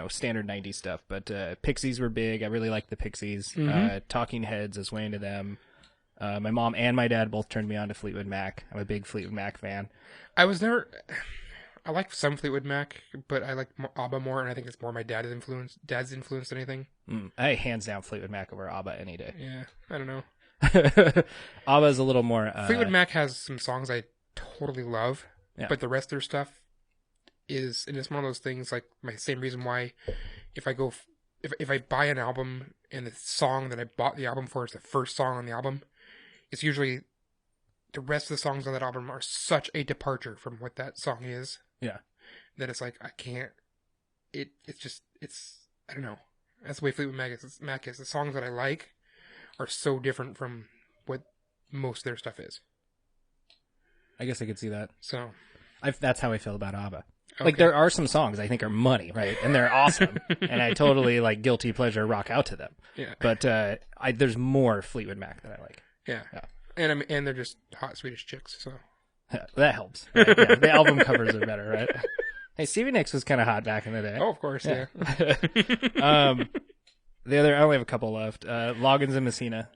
standard 90s stuff, but, Pixies were big. I really liked the Pixies. Talking Heads, I was way into them. My mom and my dad both turned me on to Fleetwood Mac. I'm a big Fleetwood Mac fan. I like some Fleetwood Mac, but I like ABBA more, and I think it's more my dad's influence than anything. I hands down Fleetwood Mac over ABBA any day. Yeah, I don't know. ABBA is a little more... Fleetwood Mac has some songs I totally love, but the rest of their stuff and it's one of those things, like my same reason why if I buy an album and the song that I bought the album for is the first song on the album, it's usually the rest of the songs on that album are such a departure from what that song is. Yeah. That it's like, I can't, I don't know. That's the way Fleetwood Mac is. The songs that I like are so different from what most of their stuff is. I guess I could see that. So. That's how I feel about ABBA. Okay. Like, there are some songs I think are money, right? And they're awesome. And I totally, guilty pleasure rock out to them. Yeah. But there's more Fleetwood Mac that I like. Yeah. And they're just hot Swedish chicks, so. That helps. Right? Yeah, the album covers are better, right? Hey, Stevie Nicks was kind of hot back in the day. Oh, of course, yeah. I only have a couple left. Loggins and Messina,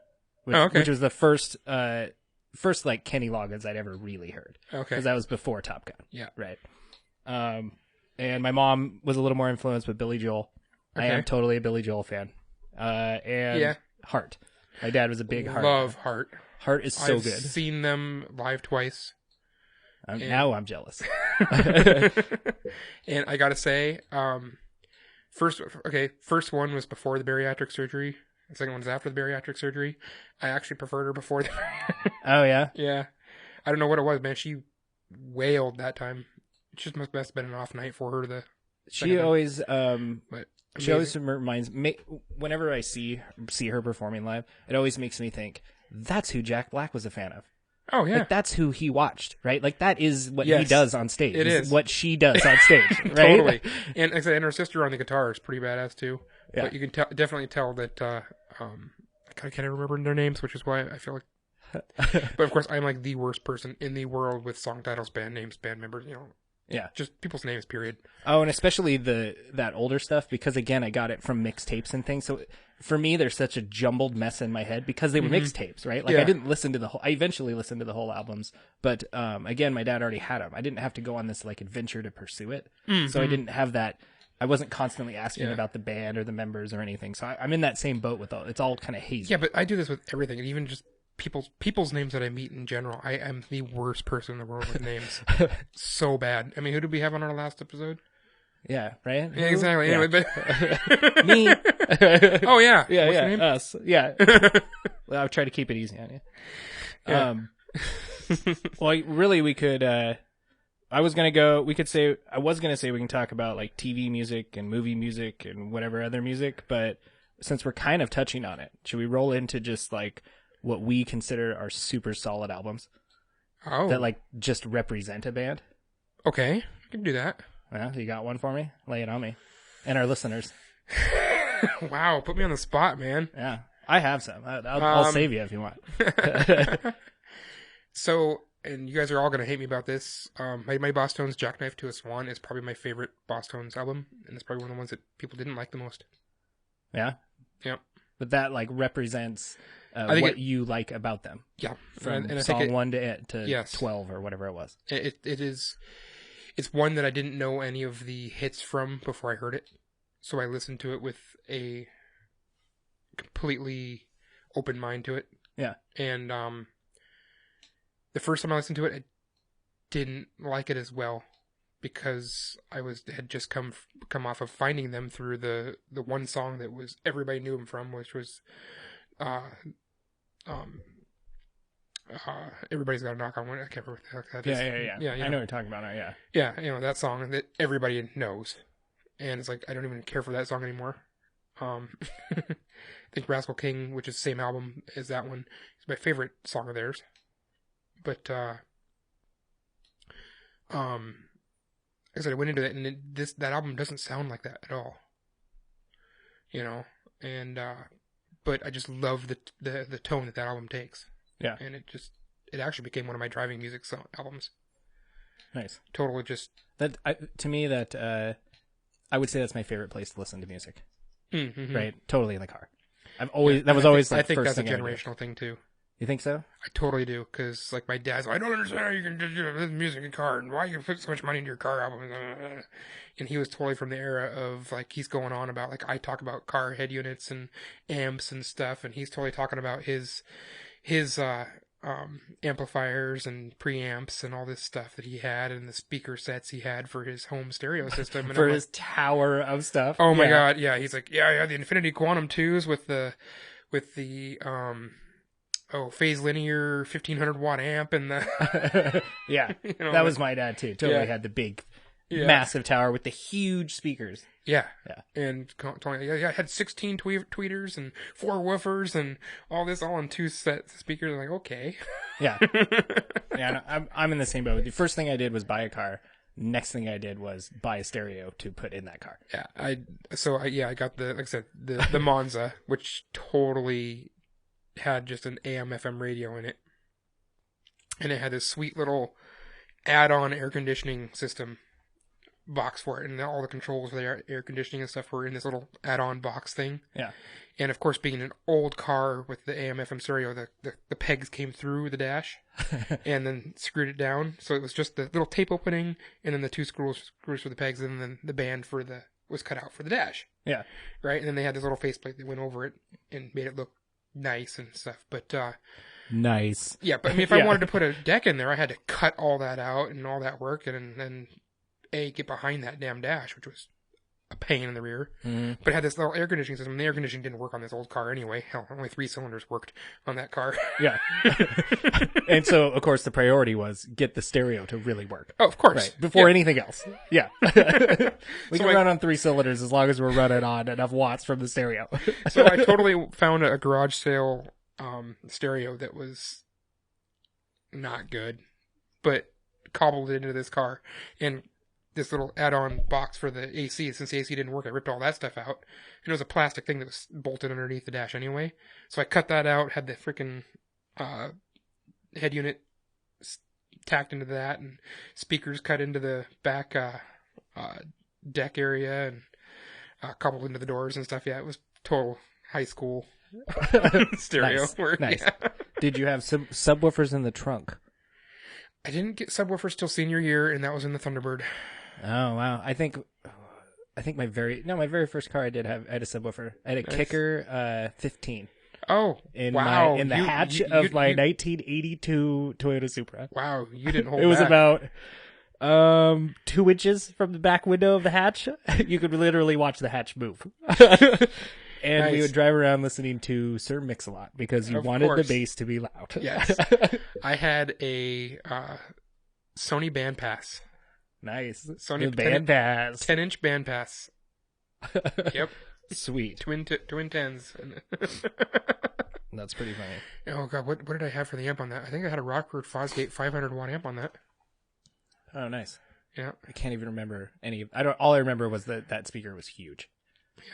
which was the first Kenny Loggins I'd ever really heard. Okay. Because that was before Top Gun. Yeah. Right. And my mom was a little more influenced with Billy Joel. Okay. I am totally a Billy Joel fan. And Heart. My dad was a big Heart. Love Heart. Heart is so I've good. Seen them live twice. Now I'm jealous. And I gotta say, first one was before the bariatric surgery. The second one was after the bariatric surgery. I actually preferred her before the Oh, yeah? Yeah. I don't know what it was, man. She wailed that time. It just must have been an off night for her. She always, but she always reminds me, whenever I see her performing live, it always makes me think, that's who Jack Black was a fan of. Oh, yeah. Like, that's who he watched, right? Like, that is what he does on stage. It is. What she does on stage, right? Totally. And like I said, and her sister on the guitar is pretty badass, too. Yeah. But you can definitely tell that, I can't remember their names, which is why I feel like... But, of course, I'm like the worst person in the world with song titles, band names, band members, Yeah. Just people's names, period. Oh, and especially that older stuff, because again, I got it from mixtapes and things. So for me, there's such a jumbled mess in my head because they were mixtapes, right? Like I didn't listen to I eventually listened to the whole albums, but again, my dad already had them. I didn't have to go on this adventure to pursue it. So I didn't have that. I wasn't constantly asking about the band or the members or anything. So I'm in that same boat with it's all kind of hazy. Yeah, but I do this with everything, and even just people's names that I meet in general. I am the worst person in the world with names. So bad. I mean, who did we have on our last episode? Yeah, right? Yeah, exactly. Yeah. Anyway, but Me. Oh, yeah. Yeah, What's yeah. your name? Us. Yeah. Well, I'll try to keep it easy on you. Yeah. Well, really, we could, I was going to say we can talk about TV music and movie music and whatever other music, but since we're kind of touching on it, should we roll into just what we consider are super solid albums? Oh. That just represent a band? Okay, I can do that. Yeah, you got one for me? Lay it on me. And our listeners. Wow, put me on the spot, man. Yeah, I have some. I'll save you if you want. So, and you guys are all going to hate me about this. My Boss Tones Jackknife to a Swan is probably my favorite Boss Tones album, and it's probably one of the ones that people didn't like the most. Yeah? Yep. But that, like, represents what you like about them. Yeah. From and I song think 1 to yes. 12 or whatever it was. It's one that I didn't know any of the hits from before I heard it. So I listened to it with a completely open mind to it. Yeah. And the first time I listened to it, I didn't like it as well because I had just come off of finding them through the one song that was everybody knew them from, which was Everybody's Got a Knock on One. I can't remember what the heck that is. Yeah. I know what you're talking about now, yeah. Yeah, that song that everybody knows. And it's like, I don't even care for that song anymore. I think Rascal King, which is the same album as that one, is my favorite song of theirs. But, like I said, I went into that, and that album doesn't sound like that at all. You know? And, but I just love the tone that album takes. Yeah. And it actually became one of my driving music albums. Nice. Totally just... To me, I would say that's my favorite place to listen to music. Mm-hmm. Right? Totally in the car. That was always I the think first that's thing a generational thing too. You think so? I totally do, because like my dad's like, I don't understand how you can do music in a car, and why you put so much money into your car album. And he was totally from the era of like, he's going on about like, I talk about car head units and amps and stuff, and he's totally talking about his amplifiers and preamps and all this stuff that he had, and the speaker sets he had for his home stereo system and for his tower of stuff. Oh my god, yeah. He's like, yeah, I had the Infinity Quantum 2s with the phase linear 1500 watt amp and the yeah. You know, that was my dad too. Totally had the big massive tower with the huge speakers. Yeah. And I had 16 tweeters and 4 woofers and all this all on 2 sets of speakers. I'm like, okay. Yeah. Yeah, no, I'm in the same boat. The first thing I did was buy a car. Next thing I did was buy a stereo to put in that car. Yeah. I got like I said, the Monza, which totally had just an AM FM radio in it. And it had this sweet little add-on air conditioning system box for it, and all the controls for the air conditioning and stuff were in this little add-on box thing. Yeah. And of course, being an old car with the AM FM stereo, the pegs came through the dash and then screwed it down. So it was just the little tape opening and then the 2 screws for the pegs, and then the band was cut out for the dash. Yeah. Right? And then they had this little faceplate that went over it and made it look nice and stuff. But nice. Yeah, but I mean, if I wanted to put a deck in there, I had to cut all that out and all that work and then get behind that damn dash, which was a pain in the rear. Mm-hmm. But it had this little air conditioning system. The air conditioning didn't work on this old car anyway. Hell, only 3 cylinders worked on that car. Yeah. And so, of course, the priority was get the stereo to really work. Oh, of course. Right. Before anything else. Yeah. We can run on 3 cylinders as long as we're running on enough watts from the stereo. So I totally found a garage sale stereo that was not good, but cobbled it into this car. And this little add-on box for the AC. Since the AC didn't work, I ripped all that stuff out. And it was a plastic thing that was bolted underneath the dash anyway. So I cut that out, had the freaking head unit tacked into that, and speakers cut into the back deck area, and cobbled into the doors and stuff. Yeah, it was total high school stereo work. Nice. Yeah. Did you have subwoofers in the trunk? I didn't get subwoofers till senior year, and that was in the Thunderbird. Oh wow! I think my very first car I had a subwoofer. I had a Kicker 15. Oh, wow! In the hatch of my 1982 Toyota Supra. Wow, you didn't hold. It was about 2 inches from the back window of the hatch. You could literally watch the hatch move. And we would drive around listening to Sir Mix-a-Lot because you wanted the bass to be loud. Yes. I had a Sony Bandpass. Nice. Sony Bandpass. 10-inch Bandpass. Yep. Sweet. Twin 10s. That's pretty funny. Oh, God. What did I have for the amp on that? I think I had a Rockford Fosgate 500 watt amp on that. Oh, nice. Yeah. I can't even remember any. All I remember was that speaker was huge.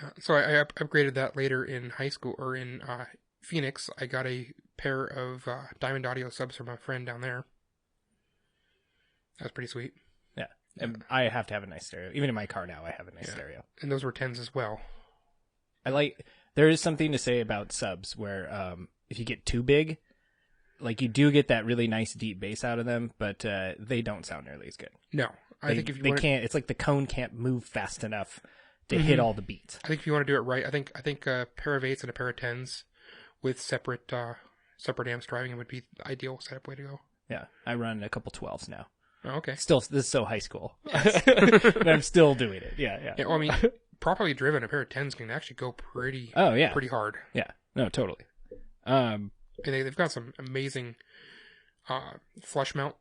Yeah. So I upgraded that later in high school, or in Phoenix. I got a pair of Diamond Audio subs from a friend down there. That was pretty sweet. Yeah. And I have to have a nice stereo. Even in my car now, I have a nice stereo. And those were 10s as well. There is something to say about subs where if you get too big, like you do get that really nice deep bass out of them, but they don't sound nearly as good. No. I think if you can't, it's like the cone can't move fast enough to hit all the beats. I think if you want to do it right, I think a pair of 8s and a pair of 10s with separate amps driving would be the ideal setup way to go. Yeah. I run a couple 12s now. Oh, okay. Still, this is so high school. But I'm still doing it. Yeah. Well, I mean, properly driven, a pair of 10s can actually go pretty hard. Yeah. No, totally. And they've got some amazing flush mount,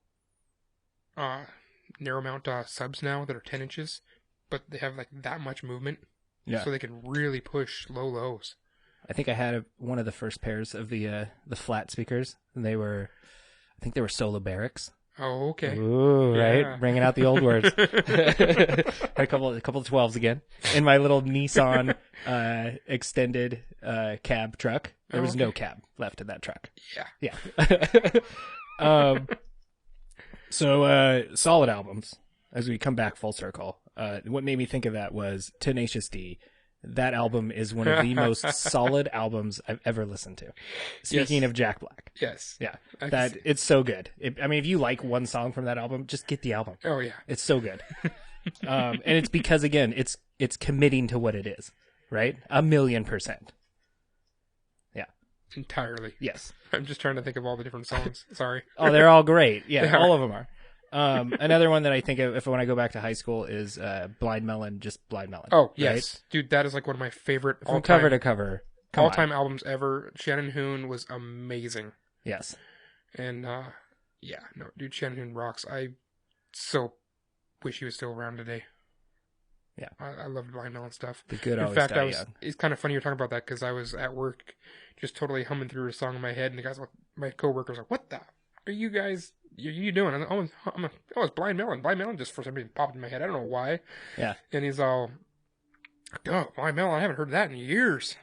narrow mount subs now that are 10 inches, but they have like that much movement. Yeah. So they can really push low lows. I think I had one of the first pairs of the flat speakers, and I think they were Solo Barracks. Oh, okay. Ooh, Yeah. right? Bringing out the old words. a couple of 12s again. In my little Nissan extended cab truck. There was no cab left in that truck. Yeah. Yeah. So solid albums, as we come back full circle. What made me think of that was Tenacious D. That album is one of the most solid albums I've ever listened to. Speaking of Jack Black. Yes. Yeah. It's so good. If you like one song from that album, just get the album. Oh, yeah. It's so good. And it's because, again, it's committing to what it is, right? 1,000,000%. Yeah. Entirely. Yes. I'm just trying to think of all the different songs. Sorry. Oh, they're all great. Yeah, They are. all of them are. Another one that I think of when I go back to high school is Blind Melon, just Blind Melon. Oh, yes. Right? Dude, that is like one of my favorite From cover to cover. all-time albums ever. Shannon Hoon was amazing. Yes. And, dude, Shannon Hoon rocks. I so wish he was still around today. Yeah. I loved Blind Melon stuff. The good In always fact, die young. it's kind of funny you're talking about that, because I was at work just totally humming through a song in my head, and the guys, my coworker was like, what the are you guys, you doing? I was Blind Melon. Blind Melon just for some reason popped in my head. I don't know why. Yeah. And he's all, oh, Blind Melon, I haven't heard that in years.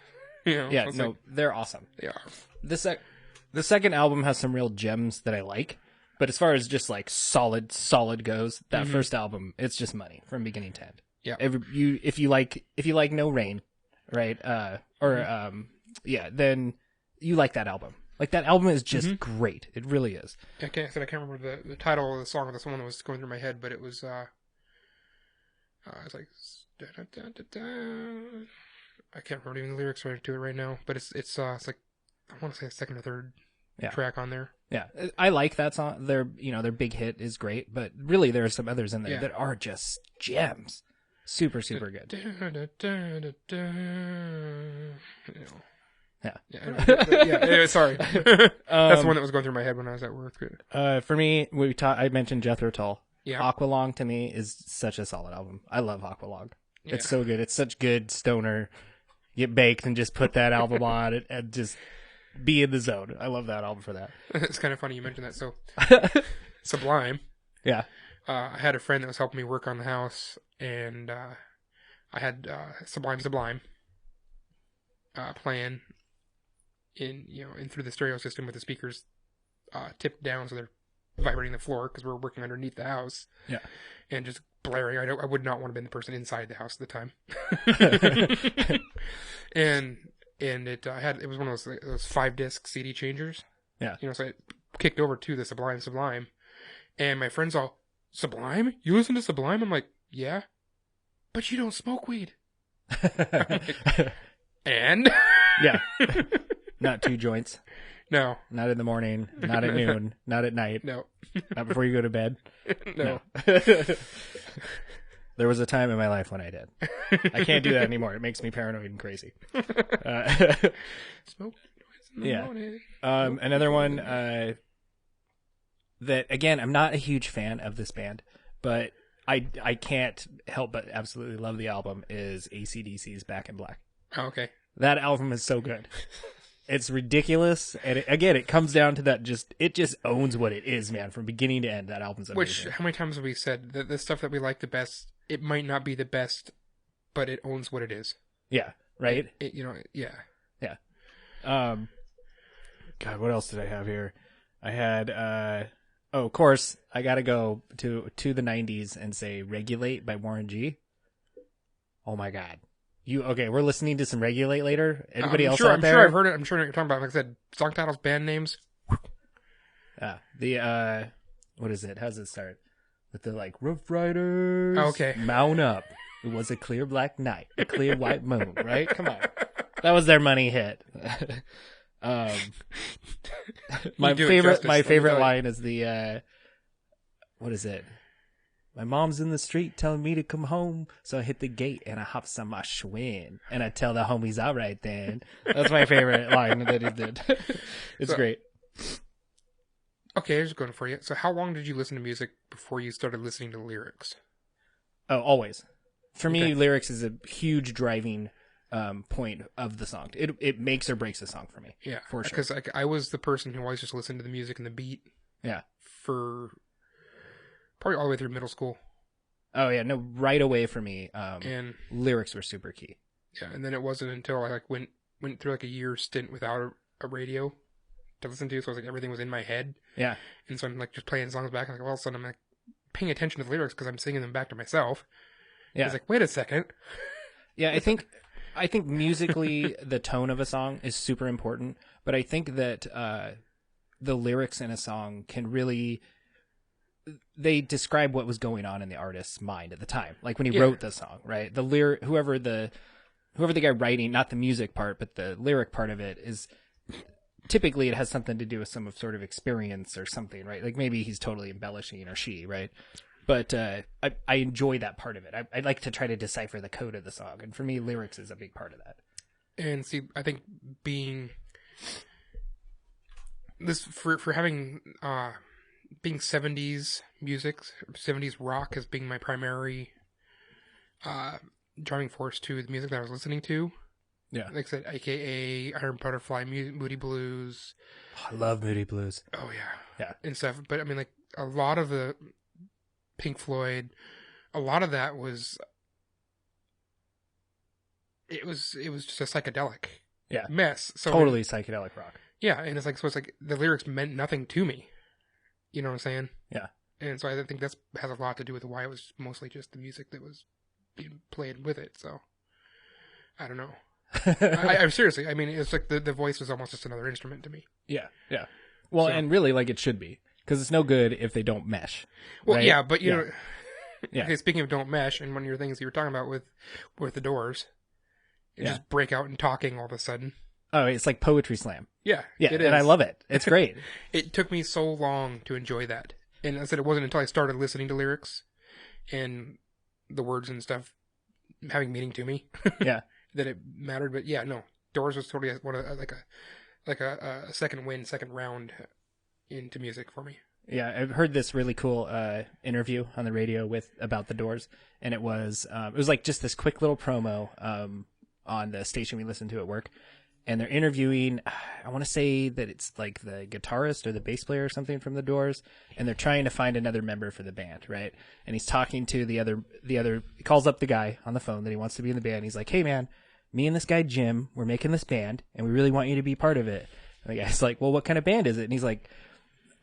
Yeah, so no, they're awesome. they are. The second album has some real gems that I like, but as far as just like solid goes, that first album, it's just money from beginning to end. Yeah. If you like No Rain, right? Then you like that album. Like that album is just great. It really is. I can't remember the title of the song of this one that was going through my head, but it was it's like I can't remember even the lyrics to it right now, but it's like I want to say a second or third track on there. Yeah, I like that song. Their big hit is great, but really there are some others in there that are just gems. Super good. Yeah. Sorry. That's the one that was going through my head when I was at work. For me, I mentioned Jethro Tull. Yeah. Aqualung to me is such a solid album. I love Aqualung. Yeah. It's so good. It's such good stoner. Get baked and just put that album on it and just be in the zone. I love that album for that. It's kind of funny you mentioned that. So Sublime. Yeah. I had a friend that was helping me work on the house, and I had Sublime playing in through the stereo system with the speakers tipped down so they're vibrating the floor because we're working underneath the house. Yeah. And just blaring. I would not want to be the person inside the house at the time. and it was one of those 5-disc CD changers. Yeah. So it kicked over to the Sublime, and my friend's all, Sublime? You listen to Sublime? I'm like, yeah, but you don't smoke weed. And? Yeah. Not 2 joints. No. Not in the morning. Not at noon. Not at night. No. Not before you go to bed. No. There was a time in my life when I did. I can't do that anymore. It makes me paranoid and crazy. Smoke in the morning. Another one that, again, I'm not a huge fan of this band, but I can't help but absolutely love the album is AC/DC's Back in Black. Oh, okay. That album is so good. It's ridiculous, and again, it comes down to that. It just owns what it is, man, from beginning to end. That album's amazing. Which, how many times have we said that the stuff that we like the best, it might not be the best, but it owns what it is. Yeah, right. Yeah. God, what else did I have here? I had, of course, I got to go to the '90s and say "Regulate" by Warren G. Oh my God. Okay, we're listening to some Regulate later. Anybody else out there? I'm sure I've heard it. I'm sure what you're talking about. Like I said, song titles, band names. What is it? How does it start? With the Rough Riders. Oh, okay. Mount up. It was a clear black night, a clear white moon, right? Come on. That was their money hit. My favorite line is the, what is it? My mom's in the street telling me to come home, so I hit the gate and I hops on my Schwinn, and I tell the homies, all right then. That's my favorite line that he did. It's great. Okay, here's going for you. So how long did you listen to music before you started listening to lyrics? Oh, always. For me, lyrics is a huge driving point of the song. It makes or breaks a song for me. Yeah, for sure. Because I was the person who always just listened to the music and the beat. Yeah. For probably all the way through middle school. Oh yeah, no, right away for me. And lyrics were super key. Yeah, and then it wasn't until I went through a year stint without a radio to listen to, so it was everything was in my head. Yeah. And so I'm just playing songs back, and all of a sudden I'm paying attention to the lyrics because I'm singing them back to myself. Yeah. It's wait a second. Yeah, I think musically the tone of a song is super important, but I think that the lyrics in a song can really, they describe what was going on in the artist's mind at the time, like when he wrote the song, right? The whoever the guy writing, not the music part, but the lyric part of it is. Typically, it has something to do with some sort of experience or something, right? Like maybe he's totally embellishing, or she, right? But I enjoy that part of it. I like to try to decipher the code of the song, and for me, lyrics is a big part of that. And see, I think being having being 70s music, 70s rock as being my primary driving force to the music that I was listening to. Yeah. Like I said, AKA Iron Butterfly, Moody Blues. Oh, I love Moody Blues. Oh, yeah. Yeah. And stuff. But, I mean, a lot of the Pink Floyd, a lot of that was... It was just a psychedelic mess. So totally psychedelic rock. Yeah, and it's the lyrics meant nothing to me. You know what I'm saying? Yeah. And so I think that has a lot to do with why it was mostly just the music that was being played with it. So, I don't know. I'm seriously. I mean, it's the voice is almost just another instrument to me. Yeah, yeah. Well, and really, it should be, because it's no good if they don't mesh. Well, right? yeah, but you know. Yeah. Okay, speaking of don't mesh, and one of your things you were talking about with the Doors, just break out and talking all of a sudden. Oh, it's like poetry slam. Yeah, yeah, and I love it. It's great. It took me so long to enjoy that, and I said it wasn't until I started listening to lyrics and the words and stuff having meaning to me. Yeah. That it mattered, but yeah, no. Doors was totally a second round into music for me. Yeah, I've heard this really cool interview on the radio about the Doors, and it was just this quick little promo on the station we listened to at work, and they're interviewing. I want to say that it's like the guitarist or the bass player or something from the Doors, and they're trying to find another member for the band, right? And he's talking to the other. He calls up the guy on the phone that he wants to be in the band. He's like, "Hey, man. Me and this guy, Jim, we're making this band, and we really want you to be part of it." And the guy's like, "Well, what kind of band is it?" And he's like,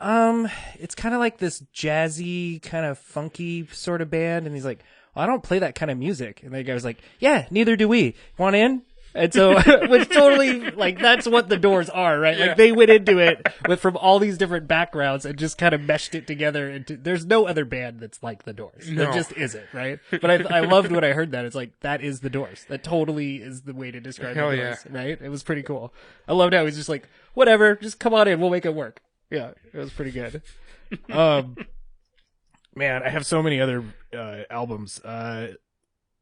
it's kind of like this jazzy, kind of funky sort of band. And he's like, well, I don't play that kind of music. And the guy was like, yeah, neither do we. Want in? And so, which totally, that's what the Doors are, right? Yeah. They went into it from all these different backgrounds and just kind of meshed it together. There's no other band that's like the Doors. No. There just isn't, right? But I loved when I heard that. It's that is the Doors. That totally is the way to describe the Doors, right? It was pretty cool. I loved how he's just like, whatever, just come on in, we'll make it work. Yeah, it was pretty good. Man, I have so many other albums.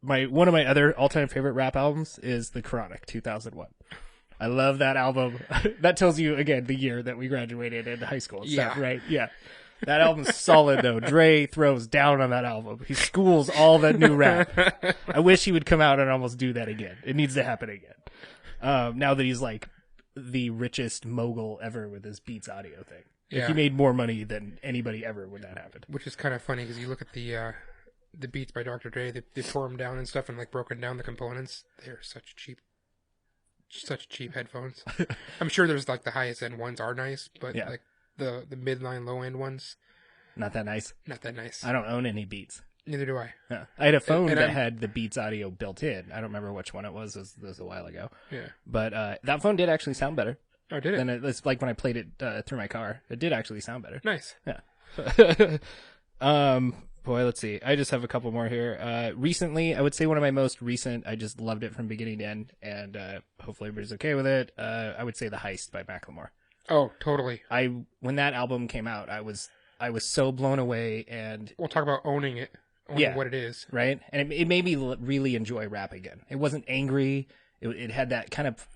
One of my other all-time favorite rap albums is The Chronic, 2001. I love that album. That tells you, again, the year that we graduated in high school and stuff, right? Yeah. That album's solid, though. Dre throws down on that album. He schools all that new rap. I wish he would come out and almost do that again. It needs to happen again. Now that he's, the richest mogul ever with his Beats Audio thing. Like, Yeah. he made more money than anybody ever when that happened. Which is kind of funny because you look at the Beats by Dr. Dre, they tore them down and stuff and like broken down the components. They're such cheap headphones. I'm sure there's like the highest end ones are nice, but Yeah. like the midline low end ones, Not that nice. not that nice. I don't own any Beats. Neither do I. Yeah. I had a phone And that I'm- had the Beats Audio built in. I don't remember which one it was. This was a while ago. Yeah. But that phone did actually sound better Oh, did it? than it's like when I played it through my car. It did actually sound better. Nice. Boy, let's see. I just have a couple more here. Recently, I would say one of my most recent, I just loved it from beginning to end, and hopefully everybody's okay with it. I would say The Heist by Macklemore. Oh, totally. When that album came out, I was so blown away, and We'll talk about owning it, owning what it is. right, and it made me really enjoy rap again. It wasn't angry. It had that kind of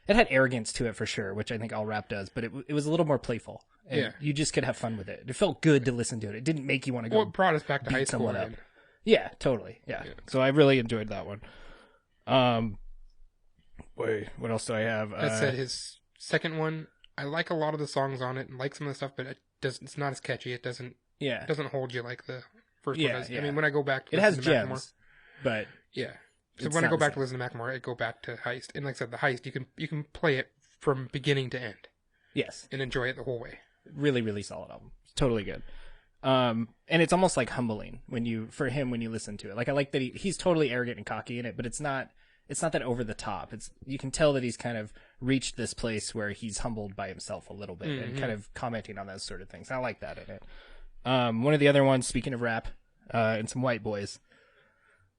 it had arrogance to it for sure, which I think all rap does, but it was a little more playful. And Yeah. you just could have fun with it. It felt good to listen to it. It didn't make you want to go. Well, it brought us back to beat high school someone up. again. Yeah, totally. Yeah. So I really enjoyed that one. Wait, what else do I have? That said, his second one, I like a lot of the songs on it and like some of the stuff, but it's not as catchy. It doesn't hold you like the first one does. Yeah. I mean, when I go back to it has listen to Macklemore, gems, but yeah. So it's when I not go the back same. to listen to Macklemore, I go back to Heist, and like I said, the Heist you can play it from beginning to end yes, and enjoy it the whole way. really, really solid album. It's totally good. And it's almost like humbling when you listen to it. Like I like that he's totally arrogant and cocky in it, but it's not that over the top. You can tell that he's kind of reached this place where he's humbled by himself a little bit and kind of commenting on those sort of things. I like that in it. One of the other ones, speaking of rap, and some white boys.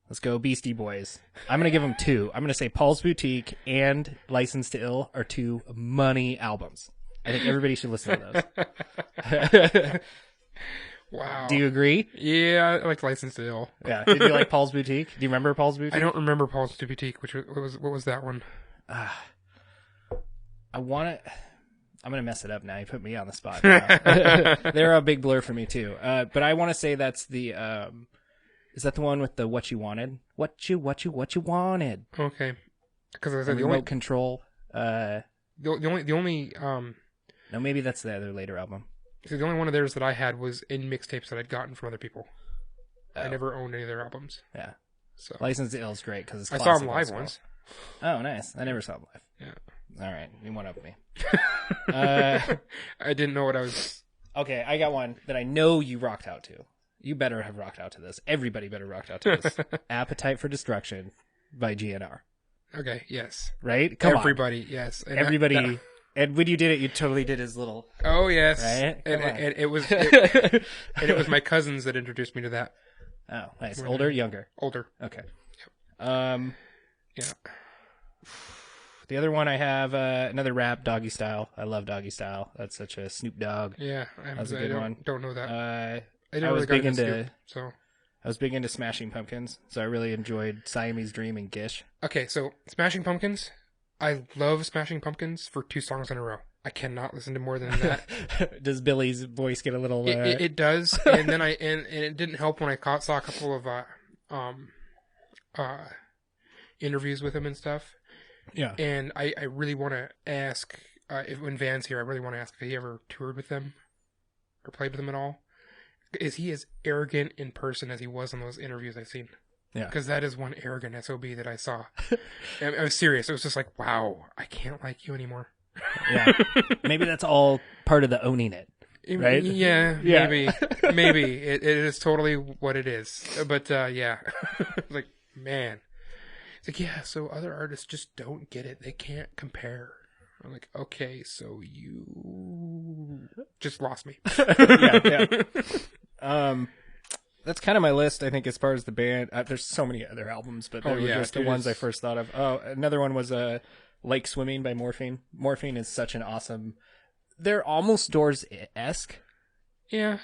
Let's go Beastie Boys. I'm going to give them two. I'm going to say Paul's Boutique and License to Ill are two money albums. I think everybody should listen to those. Wow. Do you agree? Yeah, I like License to Ill. Yeah. Did you like Paul's Boutique? Do you remember Paul's Boutique? I don't remember Paul's Boutique. What was that one? I'm going to mess it up now. You put me on the spot. They're a big blur for me too. But I want to say that's the, is that the one with the What You Wanted? What you wanted? Okay, because I The said the remote only control. no, maybe that's their later album. the only one of theirs that I had was in mixtapes that I'd gotten from other people. I Oh. never owned any of their albums. Yeah. So License to Ill is great because it's I saw classic them old live school. once. Oh, nice. I never saw them live. Yeah. All right. You one up me. I didn't know what I was. Okay, I got one that I know you rocked out to. You better have rocked out to this. Everybody better rocked out to this. Appetite for Destruction by GNR. Okay, yes. Right? Come Everybody, yes. on. And Everybody. that- And when you did it, you totally did his little. oh yes. Right? And, Come on. and it was my cousins that introduced me to that. Oh, nice. Older, younger. Older. Okay. Yeah. The other one I have, another rap, Doggy Style. I love Doggy Style. That's such a Snoop Dogg. Yeah. That's a good one. Don't know that. I I never was really got big into Snoop, so. I was big into Smashing Pumpkins, so I really enjoyed Siamese Dream and Gish. Okay, so Smashing Pumpkins. I love Smashing Pumpkins for 2 songs in a row. I cannot listen to more than that. Does Billy's voice get a little? It does, and then and it didn't help when I saw a couple of interviews with him and stuff. Yeah. And I really want to ask when Van's here. I really want to ask if he ever toured with them or played with them at all. Is he as arrogant in person as he was in those interviews I've seen? Yeah. Because that is one arrogant SOB that I saw. I was serious. It was just like, wow, I can't like you anymore. Yeah. Maybe that's all part of the owning it. Right? Yeah, Yeah. maybe. It is totally what it is. But, yeah. Like, man. It's like, yeah, so other artists just don't get it. They can't compare. I'm like, okay, so you just lost me. Yeah. That's kind of my list, I think, as far as the band. There's so many other albums, but they were just the ones I first thought of. Oh, another one was Like Swimming by Morphine. Morphine is such an awesome... They're almost Doors-esque. Yeah.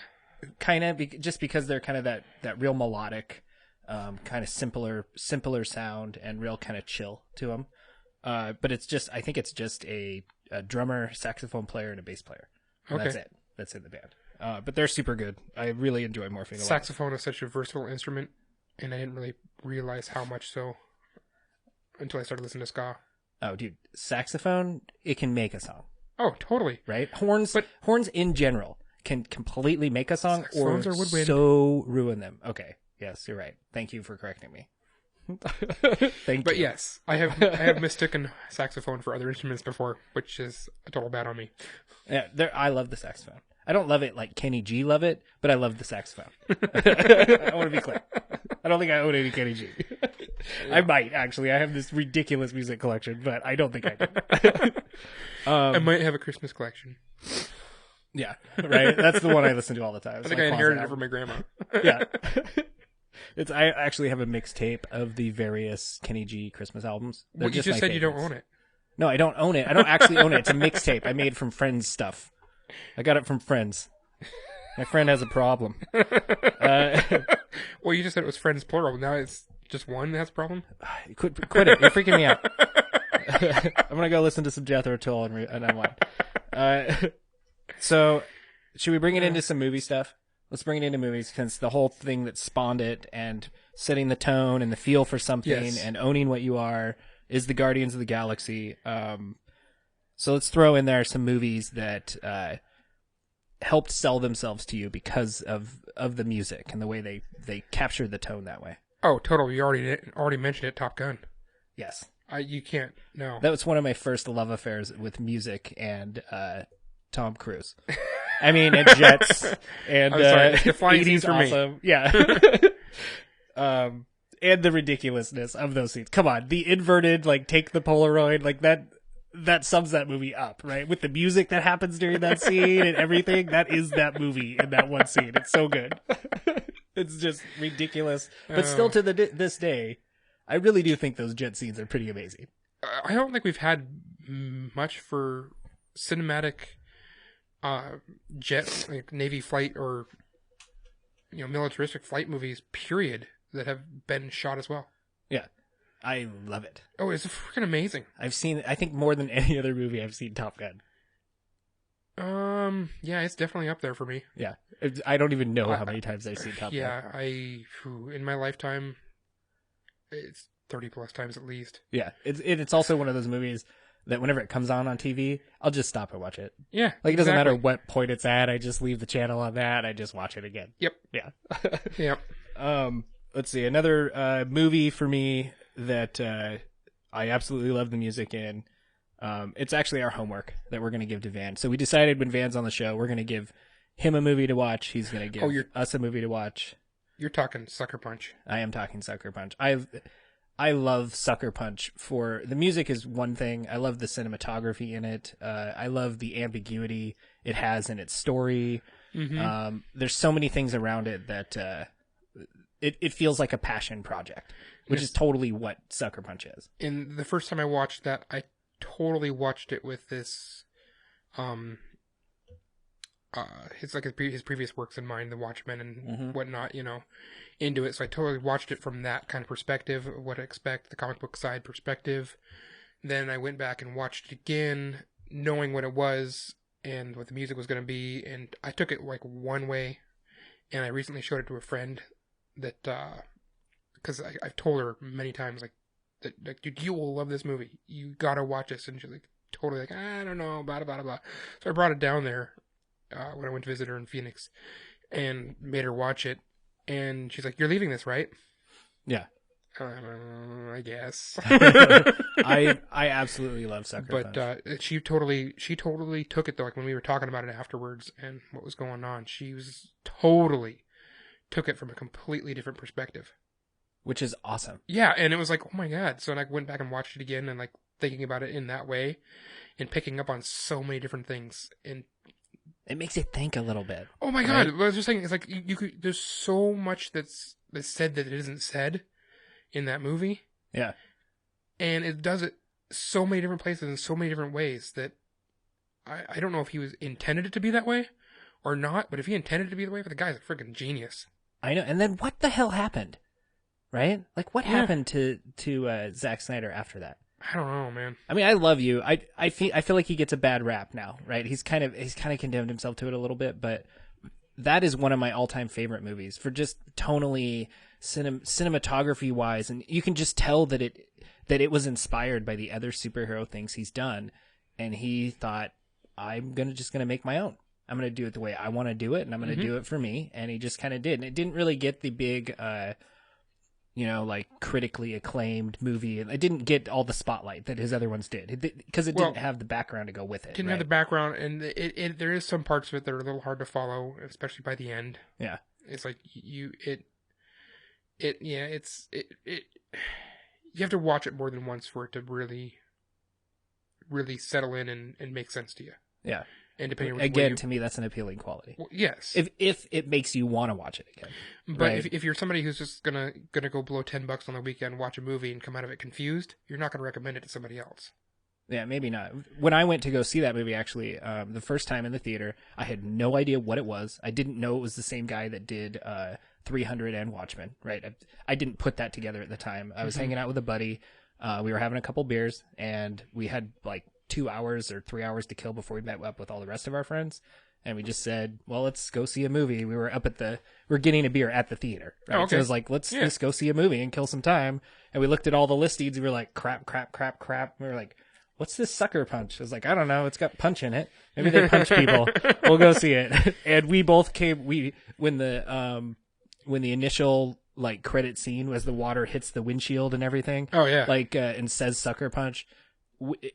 Kind of, just because they're kind of that real melodic, kind of simpler sound and real kind of chill to them. But I think it's just a drummer, saxophone player, and a bass player. And Okay. That's it. That's in the band. But they're super good. I really enjoy Morphine a lot. Saxophone is such a versatile instrument, and I didn't really realize how much so until I started listening to ska. Oh, dude, saxophone, it can make a song, Oh, totally. right? Horns in general can completely make a song or Saxophones are woodwind. so ruin them. Okay, yes, you're right. Thank you for correcting me. Thank But you. yes, I have mistaken saxophone for other instruments before, which is a total bad on me. Yeah, I love the saxophone. I don't love it like Kenny G love it, but I love the saxophone. I want to be clear. I don't think I own any Kenny G. I might, actually. I have this ridiculous music collection, but I don't think I do. I might have a Christmas collection. Yeah, right? That's the one I listen to all the time. I think I inherited it from my grandma. Yeah. I actually have a mixtape of the various Kenny G Christmas albums. They're Well, you just my said you don't favorites. own it. No, I don't own it. I don't actually own it. It's a mixtape I made from friends' stuff. I got it from friends. My friend has a problem. Well, you just said it was friends plural. Now it's just one that has a problem? Quit it. You're freaking me out. I'm going to go listen to some Jethro Tull and unwind. So, should we bring it into some movie stuff? Let's bring it into movies because the whole thing that spawned it and setting the tone and the feel for something Yes. and owning what you are is the Guardians of the Galaxy. So let's throw in there some movies that helped sell themselves to you because of the music and the way they captured the tone that way. Oh, totally. You already mentioned it, Top Gun. Yes. You can't, no. That was one of my first love affairs with music and Tom Cruise. I mean, and jets and I'm sorry, the flying 80s scenes for me. awesome. Yeah. And the ridiculousness of those scenes. Come on, the inverted take the Polaroid that sums that movie up, right? With the music that happens during that scene and everything, that is that movie in that one scene. It's so good. It's just ridiculous, but still to this day, I really do think those jet scenes are pretty amazing. I don't think we've had much for cinematic jet, like Navy flight or militaristic flight movies, period, that have been shot as well. Yeah, I love it. Oh, it's freaking amazing. I've seen, I think more than any other movie I've seen Top Gun. Yeah, it's definitely up there for me. Yeah, I don't even know how many times I've seen Top Gun. Yeah, in my lifetime, it's 30 plus times at least. Yeah, it's also one of those movies that whenever it comes on TV, I'll just stop and watch it. Yeah, Like, it doesn't exactly. matter what point it's at, I just leave the channel on that, I just watch it again. Yep. Yeah. Yep. Let's see, another movie for me that I absolutely love the music in. It's actually our homework that we're going to give to Van. So we decided when Van's on the show, we're going to give him a movie to watch. He's going to give us a movie to watch. You're talking Sucker Punch. I am talking Sucker Punch. I love Sucker Punch for the music is one thing. I love the cinematography in it. I love the ambiguity it has in its story. Mm-hmm. There's so many things around it that it feels like a passion project, which is totally what Sucker Punch is. And the first time I watched that, I totally watched it with this, his previous works in mind, The Watchmen and whatnot, into it. So I totally watched it from that kind of perspective, what I expect, the comic book side perspective. Then I went back and watched it again, knowing what it was and what the music was going to be. And I took it one way, and I recently showed it to a friend that, because I've told her many times, dude, you will love this movie. You gotta watch this. And she's totally I don't know, blah, blah, blah. So I brought it down there when I went to visit her in Phoenix and made her watch it. And she's like, "You're leaving this, right?" Yeah. I guess. I absolutely love Sucker Punch. But she totally took it, though. When we were talking about it afterwards and what was going on, she was totally took it from a completely different perspective. Which is awesome. Yeah, and it was oh my God. So I went back and watched it again and thinking about it in that way and picking up on so many different things. And it makes you think a little bit. Oh my God. Right? I was just saying, it's you could, there's so much that's said that it isn't said in that movie. Yeah. And it does it so many different places in so many different ways that I don't know if he was intended it to be that way or not, but if he intended it to be that way, but the guy's a freaking genius. I know. And then what the hell happened? Right? What happened to Zack Snyder after that? I don't know, man. I mean, I love you. I feel like he gets a bad rap now, right? He's kind of condemned himself to it a little bit, but that is one of my all-time favorite movies for just tonally, cinematography wise, and you can just tell that it was inspired by the other superhero things he's done, and he thought, I'm just gonna make my own. I'm gonna do it the way I want to do it, and I'm gonna do it for me. And he just kind of did, and it didn't really get the big, like critically acclaimed movie. It didn't get all the spotlight that his other ones did because it didn't have the background to go with it. Didn't have the background, and there is some parts of it that are a little hard to follow, especially by the end. Yeah, it's like you have to watch it more than once for it to really, really settle in and make sense to you. Yeah. And depending again, to me, that's an appealing quality. Well, yes, if it makes you want to watch it again. But right? if you're somebody who's just gonna go blow $10 on the weekend, watch a movie, and come out of it confused, you're not gonna recommend it to somebody else. Yeah, maybe not. When I went to go see that movie, actually, the first time in the theater, I had no idea what it was. I didn't know it was the same guy that did 300 and Watchmen. Right? I didn't put that together at the time. I was hanging out with a buddy. We were having a couple beers, and we had like 2 hours or 3 hours to kill before we met up with all the rest of our friends. And we just said, well, let's go see a movie. We were we're getting a beer at the theater. Right? Oh, okay. So it was like, let's just go see a movie and kill some time. And we looked at all the listings and we were like, crap. And we were like, what's this Sucker Punch? I was like, I don't know. It's got punch in it. Maybe they punch people. We'll go see it. And we both came, when the initial like credit scene was the water hits the windshield and everything. Oh yeah. Like, and says Sucker Punch.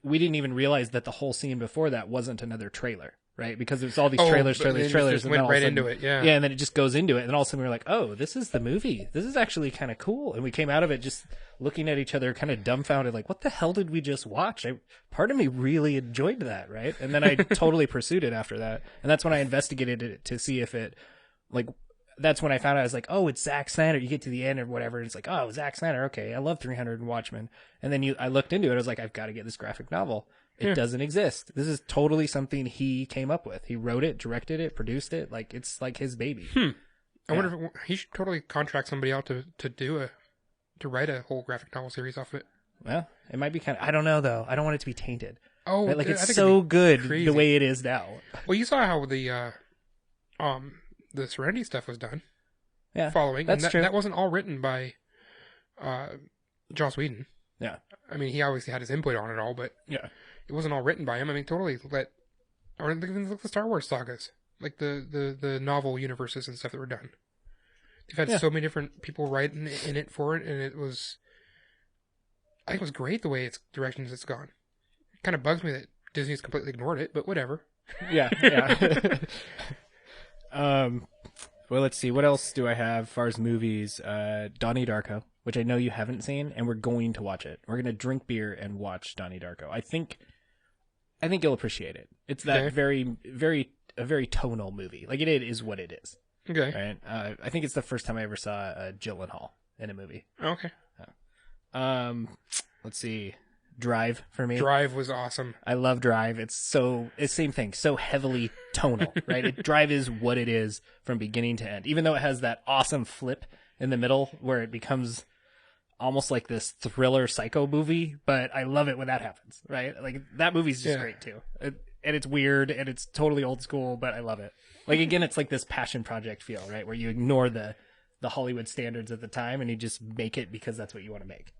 We didn't even realize that the whole scene before that wasn't another trailer, right? Because there's all these trailers, and and went then all right of a sudden, into it, yeah. Yeah, and then it just goes into it, and all of a sudden we were like, oh, this is the movie. This is actually kind of cool. And we came out of it just looking at each other, kind of dumbfounded, like, what the hell did we just watch? Part of me really enjoyed that, right? And then I totally pursued it after that. And that's when I investigated it to see if it, like, that's when I found out. I was like, oh, it's Zack Snyder. You get to the end or whatever, and it's like, oh, Zack Snyder. Okay, I love 300 and Watchmen. And then I looked into it. I was like, I've got to get this graphic novel. It doesn't exist. This is totally something he came up with. He wrote it, directed it, produced it. Like, it's like his baby. I wonder if he should totally contract somebody out to write a whole graphic novel series off of it. Well, it might be kind of. I don't know though. I don't want it to be tainted. Oh, right? Like, I it's think so it'd be good crazy. the way it is now. Well, you saw how the Serenity stuff was done. Yeah, following. That's and true. That wasn't all written by Joss Whedon. Yeah. I mean, he obviously had his input on it all, but Yeah. it wasn't all written by him. I mean, totally or even look the Star Wars sagas, like the novel universes and stuff that were done. They've had so many different people writing in it for it, and I think it was great the way its directions it's gone. It kind of bugs me that Disney's completely ignored it, but whatever. Yeah. Well, let's see. What else do I have as far as movies? Donnie Darko, which I know you haven't seen, and we're going to watch it. We're going to drink beer and watch Donnie Darko. I think you'll appreciate it. It's that very, very, a very tonal movie. Like, it is what it is. Okay. Right? I think it's the first time I ever saw Gyllenhaal in a movie. Okay. Let's see. Drive for me. Drive was awesome. I love Drive. It's same thing, so heavily tonal, right? Drive is what it is from beginning to end. Even though it has that awesome flip in the middle where it becomes almost like this thriller psycho movie, but I love it when that happens, right? Like, that movie's just great too. And it's weird and it's totally old school, but I love it. Like, again, it's like this passion project feel, right? Where you ignore the Hollywood standards at the time and you just make it because that's what you want to make.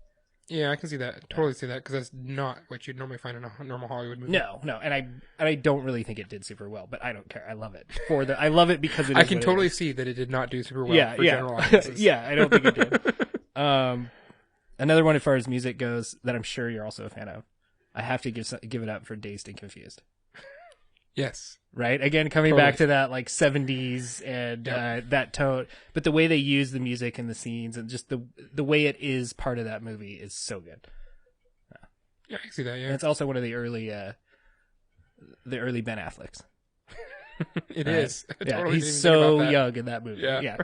Yeah, I can see that. Totally see that, because that's not what you'd normally find in a normal Hollywood movie. No, and I don't really think it did super well, but I don't care. I love it I love it because it is I can what totally it is. see that it did not do super well for general Yeah, audiences. yeah, I don't think it did. Another one as far as music goes that I'm sure you're also a fan of. I have to give it up for Dazed and Confused. Yes. Right? Again, coming back to that like 70s and that tone, but the way they use the music and the scenes and just the way it is part of that movie is so good. Yeah, I can see that, yeah. And it's also one of the early Ben Afflecks. It is. I Yeah, totally he's didn't so think about that. young in that movie. Yeah.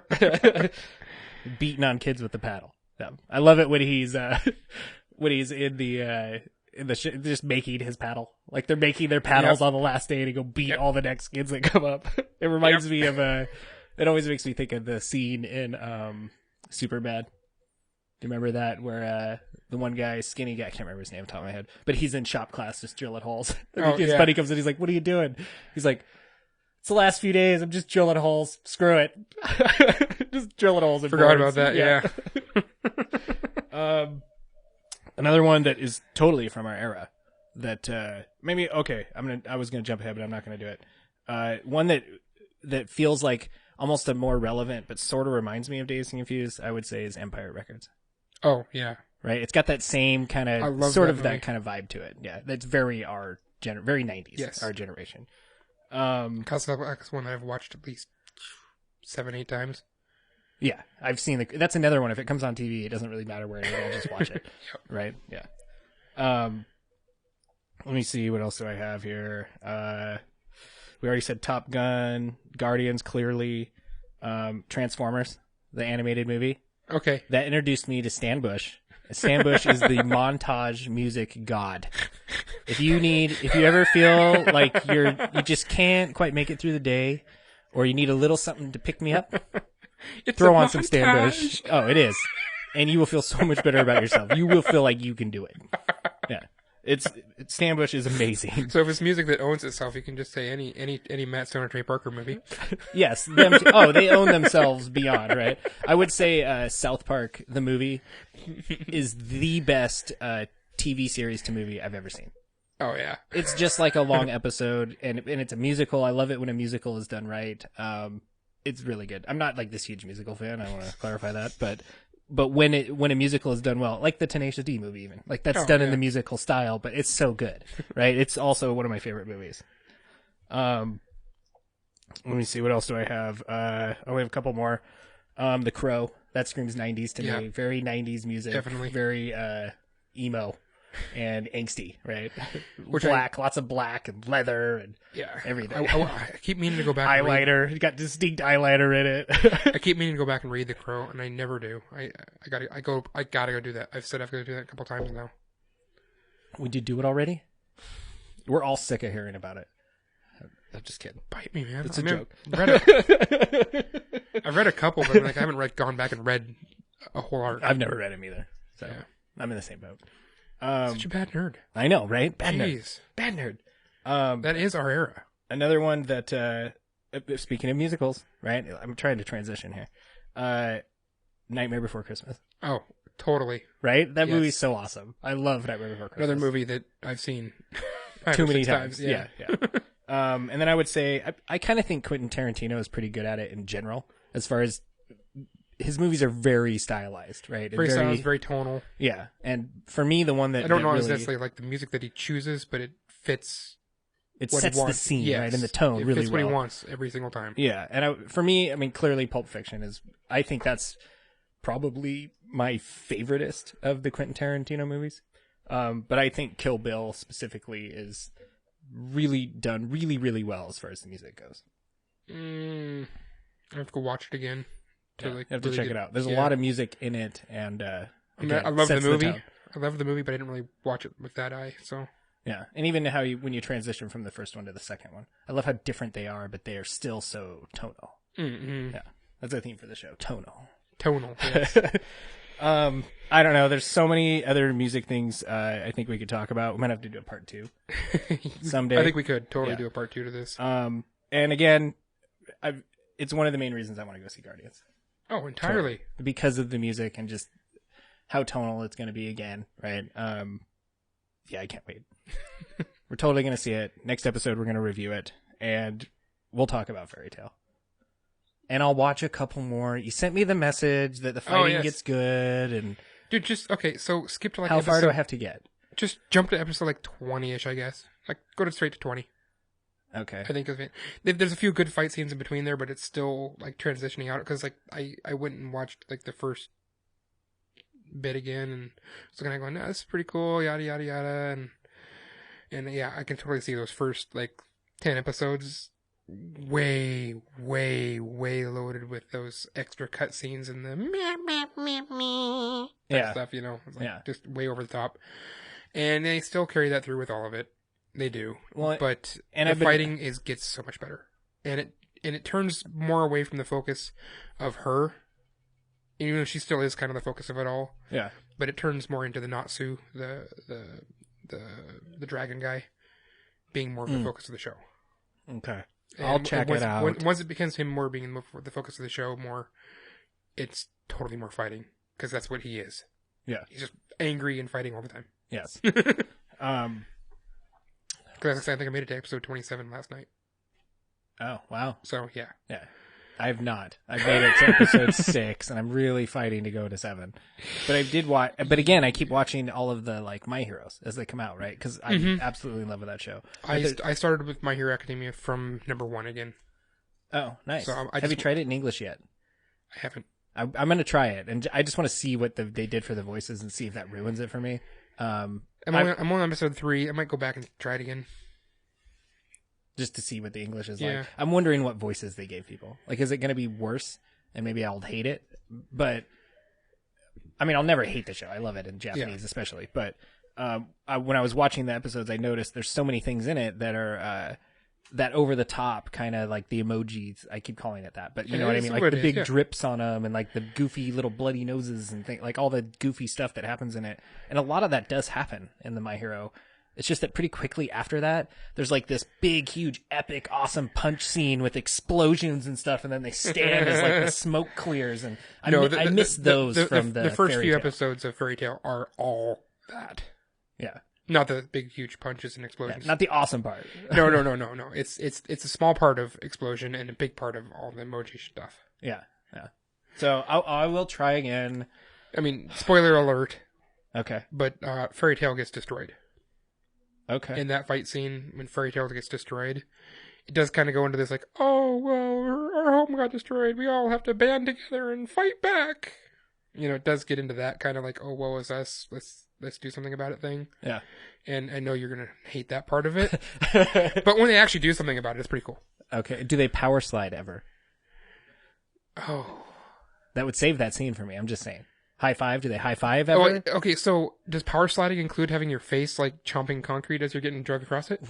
Beating on kids with the paddle. Yeah. I love it when he's in the just making his paddle. Like, they're making their paddles on the last day to go beat all the next kids that come up. It reminds me of it always makes me think of the scene in Superbad. Do you remember that where the one guy, skinny guy, I can't remember his name off the top of my head, but he's in shop class just drilling holes. And his buddy comes in, he's like, "What are you doing?" He's like, It's the last few days. I'm just drilling holes. Screw it. Just drilling holes. In Forgot boards. about that. Yeah. Another one that is totally from our era. That maybe okay. I was gonna jump ahead, but I'm not gonna do it. One that feels like almost a more relevant, but sort of reminds me of Dazed and Confused. I would say is Empire Records. Oh yeah. Right. It's got that same kind of sort of that kind of vibe to it. Yeah. That's very very 90s. Yes. Our generation. That's one that I've watched at least 7-8 times. Yeah, I've seen that's another one. If it comes on TV, it doesn't really matter where it is. I'll just watch it. Yep. Right? Yeah. Let me see. What else do I have here? We already said Top Gun, Guardians, clearly, Transformers, the animated movie. Okay. That introduced me to Stan Bush. Stan Bush is the montage music god. If you ever feel like you just can't quite make it through the day, or you need a little something to pick me up, throw on some Stan Bush. Oh, it is. And you will feel so much better about yourself. You will feel like you can do it. Yeah. Stan Bush is amazing. So if it's music that owns itself, you can just say any Matt Stone or Trey Parker movie. Yes. They own themselves beyond, right? I would say South Park, the movie, is the best TV series to movie I've ever seen. Oh, yeah. It's just like a long episode, and it's a musical. I love it when a musical is done right. It's really good. I'm not like this huge musical fan. I want to clarify that, but when a musical is done well, like the Tenacious D movie, even like that's done in the musical style, but it's so good, right? It's also one of my favorite movies. Let me see, what else do I have? I only have a couple more. The Crow, that screams 90s to me. Very 90s music, definitely. Very emo and angsty, right? Black, lots of black and leather and everything. I keep meaning to go back. Eyeliner, you got distinct eyeliner in it. I keep meaning to go back and read The Crow, and I never do. I gotta go do that. I've said I've got to do that a couple times now. Would you do it already? We're all sick of hearing about it. I'm just kidding. Bite me, man. It's a joke. I've read a couple, but I haven't gone back and read a whole arc. I've never read them either, so I'm in the same boat. Such a bad nerd. I know, right? Bad Jeez. nerd. Bad nerd. That is our era. Another one that, speaking of musicals, right? I'm trying to transition here. Nightmare Before Christmas. Oh, totally. Right? That movie's so awesome. I love Nightmare Before Christmas. Another movie that I've seen too many times. Yeah. And then I would say, I kind of think Quentin Tarantino is pretty good at it in general, as far as his movies are very stylized, right? Very stylized, very tonal. Yeah. And for me, the one that I don't know really, necessarily like the music that he chooses, but it fits. It sets the scene, right? And the tone it really fits well. what he wants every single time. Yeah. And for me, I mean, clearly Pulp Fiction is, I think that's probably my favoritist of the Quentin Tarantino movies. But I think Kill Bill specifically is really done really, really well as far as the music goes. I have to go watch it again. You have to check it out. There's a lot of music in it, and I love the movie. I love the movie, but I didn't really watch it with that eye. So yeah, and even how when you transition from the first one to the second one, I love how different they are, but they are still so tonal. Mm-hmm. Yeah, that's our theme for the show: tonal. Yes. I don't know. There's so many other music things I think we could talk about. We might have to do a part 2 someday. I think we could totally do a part 2 to this. And again, it's one of the main reasons I want to go see Guardians. Oh, entirely. Because of the music and just how tonal it's going to be again, right? Yeah, I can't wait. We're totally going to see it. Next episode, we're going to review it, and we'll talk about Fairy Tale. And I'll watch a couple more. You sent me the message that the fighting gets good, and dude, so skip to like how far do I have to get? Just jump to episode like 20-ish, I guess. Like go straight to 20. Okay. I think there's a few good fight scenes in between there, but it's still like transitioning out because like I went and watched like the first bit again and was kind of going, no, this is pretty cool, yada yada yada, and yeah, I can totally see those first like 10 episodes way loaded with those extra cut scenes and the stuff, you know, just way over the top, and they still carry that through with all of it. They do, but the fighting gets so much better, and it turns more away from the focus of her, even though she still is kind of the focus of it all. Yeah, but it turns more into the Natsu, the dragon guy, being more of the focus of the show. Okay, I'll check it out. Once it becomes him more being the focus of the show, it's totally more fighting because that's what he is. Yeah, he's just angry and fighting all the time. Yes. Because I think I made it to episode 27 last night. Oh wow! So yeah. I have not. I've made it to episode 6, and I'm really fighting to go to 7. But I did watch. But again, I keep watching all of the My Heroes as they come out, right? Because I'm absolutely in love with that show. I started with My Hero Academia from number 1 again. Oh, nice. So have you tried it in English yet? I haven't. I'm going to try it, and I just want to see what they did for the voices and see if that ruins it for me. I'm on episode 3. I might go back and try it again. Just to see what the English is like. I'm wondering what voices they gave people. Like, is it going to be worse? And maybe I'll hate it. But, I mean, I'll never hate the show. I love it in Japanese, especially. But when I was watching the episodes, I noticed there's so many things in it that are that over the top, kind of like the emojis. I keep calling it that, but you know what I mean? Like the big drips on them and like the goofy little bloody noses and things, like all the goofy stuff that happens in it. And a lot of that does happen in the My Hero. It's just that pretty quickly after that, there's like this big, huge, epic, awesome punch scene with explosions and stuff, and then they stand as like the smoke clears, and I miss those from the first few Tale. episodes of Fairy Tail are all that. Yeah, not the big, huge punches and explosions. Yeah, not the awesome part. No. It's a small part of explosion and a big part of all the emoji stuff. Yeah. So I will try again. I mean, spoiler alert. Okay, but Fairy Tail gets destroyed. Okay. In that fight scene, when Fairy Tail gets destroyed, it does kind of go into this like, oh, well, our home got destroyed. We all have to band together and fight back. You know, it does get into that kind of like, oh, woe is us. Let's do something about it thing. Yeah. And I know you're going to hate that part of it. But when they actually do something about it, it's pretty cool. Okay. Do they power slide ever? Oh. That would save that scene for me. I'm just saying. High five? Do they high five ever? Oh, okay, so does power sliding include having your face like chomping concrete as you're getting dragged across it?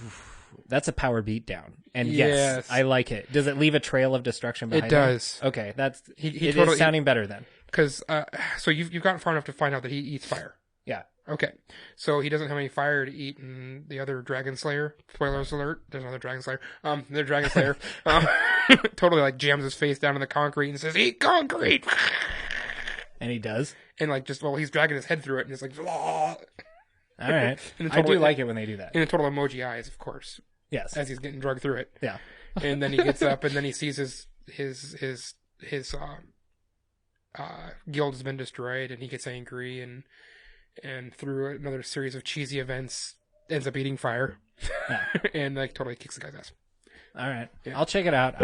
That's a power beat down. And yes, I like it. Does it leave a trail of destruction behind it? It does. Okay, that's it is sounding better then. Because so you've gotten far enough to find out that he eats fire. Yeah. Okay. So he doesn't have any fire to eat, and the other Dragon Slayer, spoilers alert, there's another Dragon Slayer, the Dragon Slayer, totally like jams his face down in the concrete and says, "Eat concrete!" And he does? And like he's dragging his head through it, and it's like, "Blah." All right. I do like it when they do that. In a total emoji eyes, of course. Yes. As he's getting drugged through it. Yeah. And then he gets up, and then he sees his guild has been destroyed, and he gets angry, and through another series of cheesy events, ends up eating fire. Yeah. And like totally kicks the guy's ass. All right. Yeah. I'll check it out.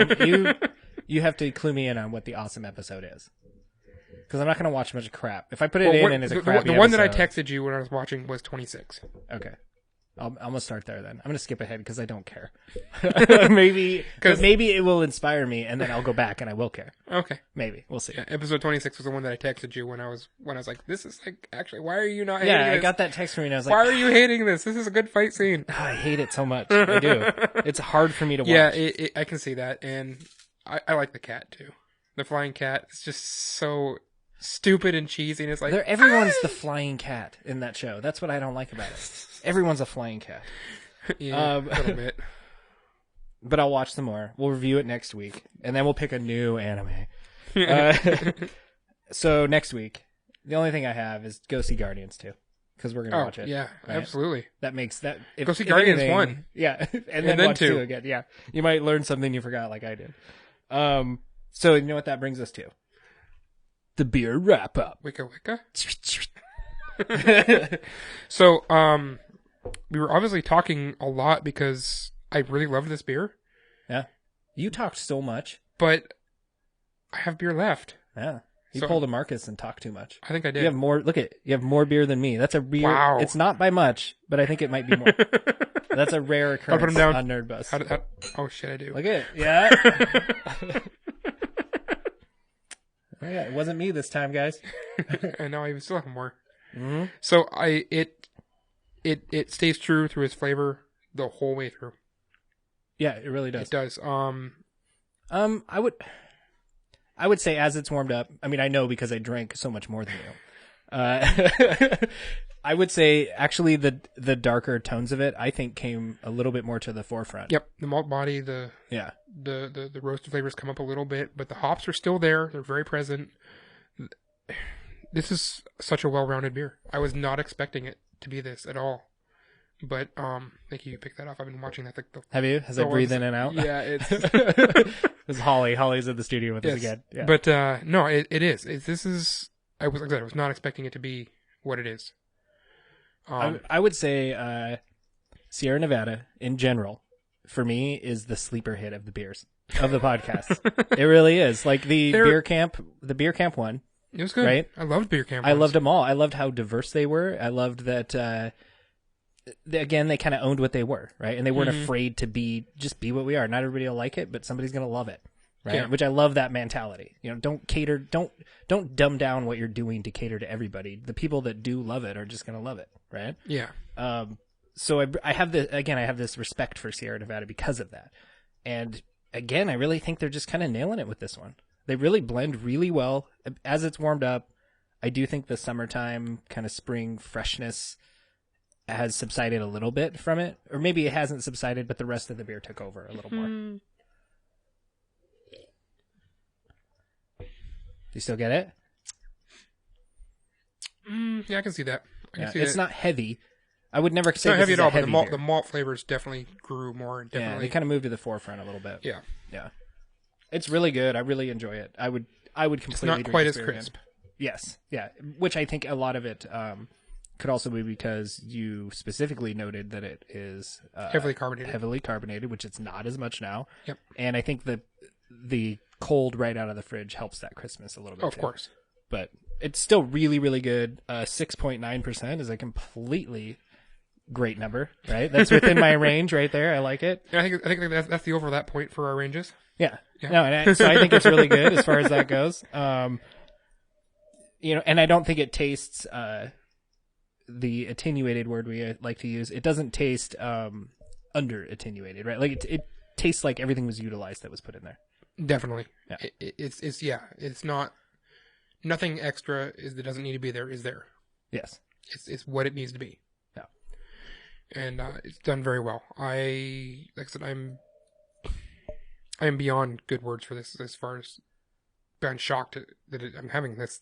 You have to clue me in on what the awesome episode is. Because I'm not going to watch a bunch of crap. If I put it in as a crappy the one that I episode- texted you when I was watching was 26. Okay. I'm going to start there then. I'm going to skip ahead because I don't care. maybe it will inspire me and then I'll go back and I will care. Okay. Maybe. We'll see. Yeah, episode 26 was the one that I texted you when I was like, this is like, actually, why are you not hating this? Yeah, I got that text from you and I was like, why are you hating this? This is a good fight scene. I hate it so much. I do. It's hard for me to watch. Yeah, I can see that. And I like the cat too. The flying cat is just so stupid and cheesy, and it's like everyone's the flying cat in that show. That's what I don't like about it. Everyone's a flying cat. Yeah, a little bit. But I'll watch some more. We'll review it next week, and then we'll pick a new anime. So next week, the only thing I have is go see Guardians 2 because we're gonna watch it. Yeah, right? Absolutely. That makes that. Go see Guardians 1. Yeah, and then watch 2 again. Yeah, you might learn something you forgot, like I did. So you know what that brings us to? The beer wrap up. Wicca wicca. So, we were obviously talking a lot because I really love this beer. Yeah. You talked so much. But I have beer left. Yeah. You pulled a Marcus and talked too much. I think I did. You have more, you have more beer than me. That's a beer. Wow. It's not by much, but I think it might be more. That's a rare occurrence put him down. on Nerdbuzzed. Oh shit, I do. Look at it. Yeah. Oh, yeah, it wasn't me this time, guys. And now I still have more. Mm-hmm. So it stays true through its flavor the whole way through. Yeah, it really does. It does. I would say as it's warmed up. I mean, I know because I drank so much more than you. I would say actually the darker tones of it, I think, came a little bit more to the forefront. Yep, the malt body, the roasted flavors come up a little bit, but the hops are still there. They're very present. This is such a well-rounded beer. I was not expecting it to be this at all. But thank you picked that up. I've been watching that. Have you? Has I breathed in and out? Yeah, it's It's Holly. Holly's in the studio with us again. Yeah. But no, it is. This is. I was not expecting it to be what it is. I would say Sierra Nevada in general, for me, is the sleeper hit of the beers of the podcast. It really is. Like the beer camp one. It was good. Right? I loved beer camp. I loved them all. I loved how diverse they were. I loved that. Again, they kind of owned what they were, right? And they weren't afraid to be what we are. Not everybody will like it, but somebody's going to love it, right? Yeah. Which I love that mentality. You know, don't dumb down what you're doing to cater to everybody. The people that do love it are just going to love it, right? Yeah. So I have this respect for Sierra Nevada because of that. And again, I really think they're just kind of nailing it with this one. They really blend really well as it's warmed up. I do think the summertime kind of spring freshness has subsided a little bit from it, or maybe it hasn't subsided, but the rest of the beer took over a little more. Do you still get it? Yeah, I can see that. It's not heavy. I would never say it's not this heavy is at all, a heavy but beer. the malt flavors definitely grew more. Yeah, Definitely, they kind of moved to the forefront a little bit. yeah. It's really good. I really enjoy it. I would completely. It's not drink quite this as beer crisp. again. Yes, yeah. Which I think a lot of it could also be because you specifically noted that it is Heavily carbonated. Heavily carbonated, which it's not as much now. Yep. And I think the cold right out of the fridge helps that crispness a little bit. Oh, of course. But it's still really, really good. 6.9% is a completely great number, right? That's within my range right there. I like it. Yeah, I think that's the overlap point for our ranges. Yeah. Yeah. No, so I think it's really good as far as that goes. You know, and I don't think it tastes the attenuated word we like to use. It doesn't taste under attenuated, right? Like it tastes like everything was utilized that was put in there. Definitely. Yeah. It's not nothing extra that doesn't need to be there is there. Yes. It's what it needs to be. Yeah. And it's done very well. Like I said, I am beyond good words for this as far as beyond shocked that I'm having this.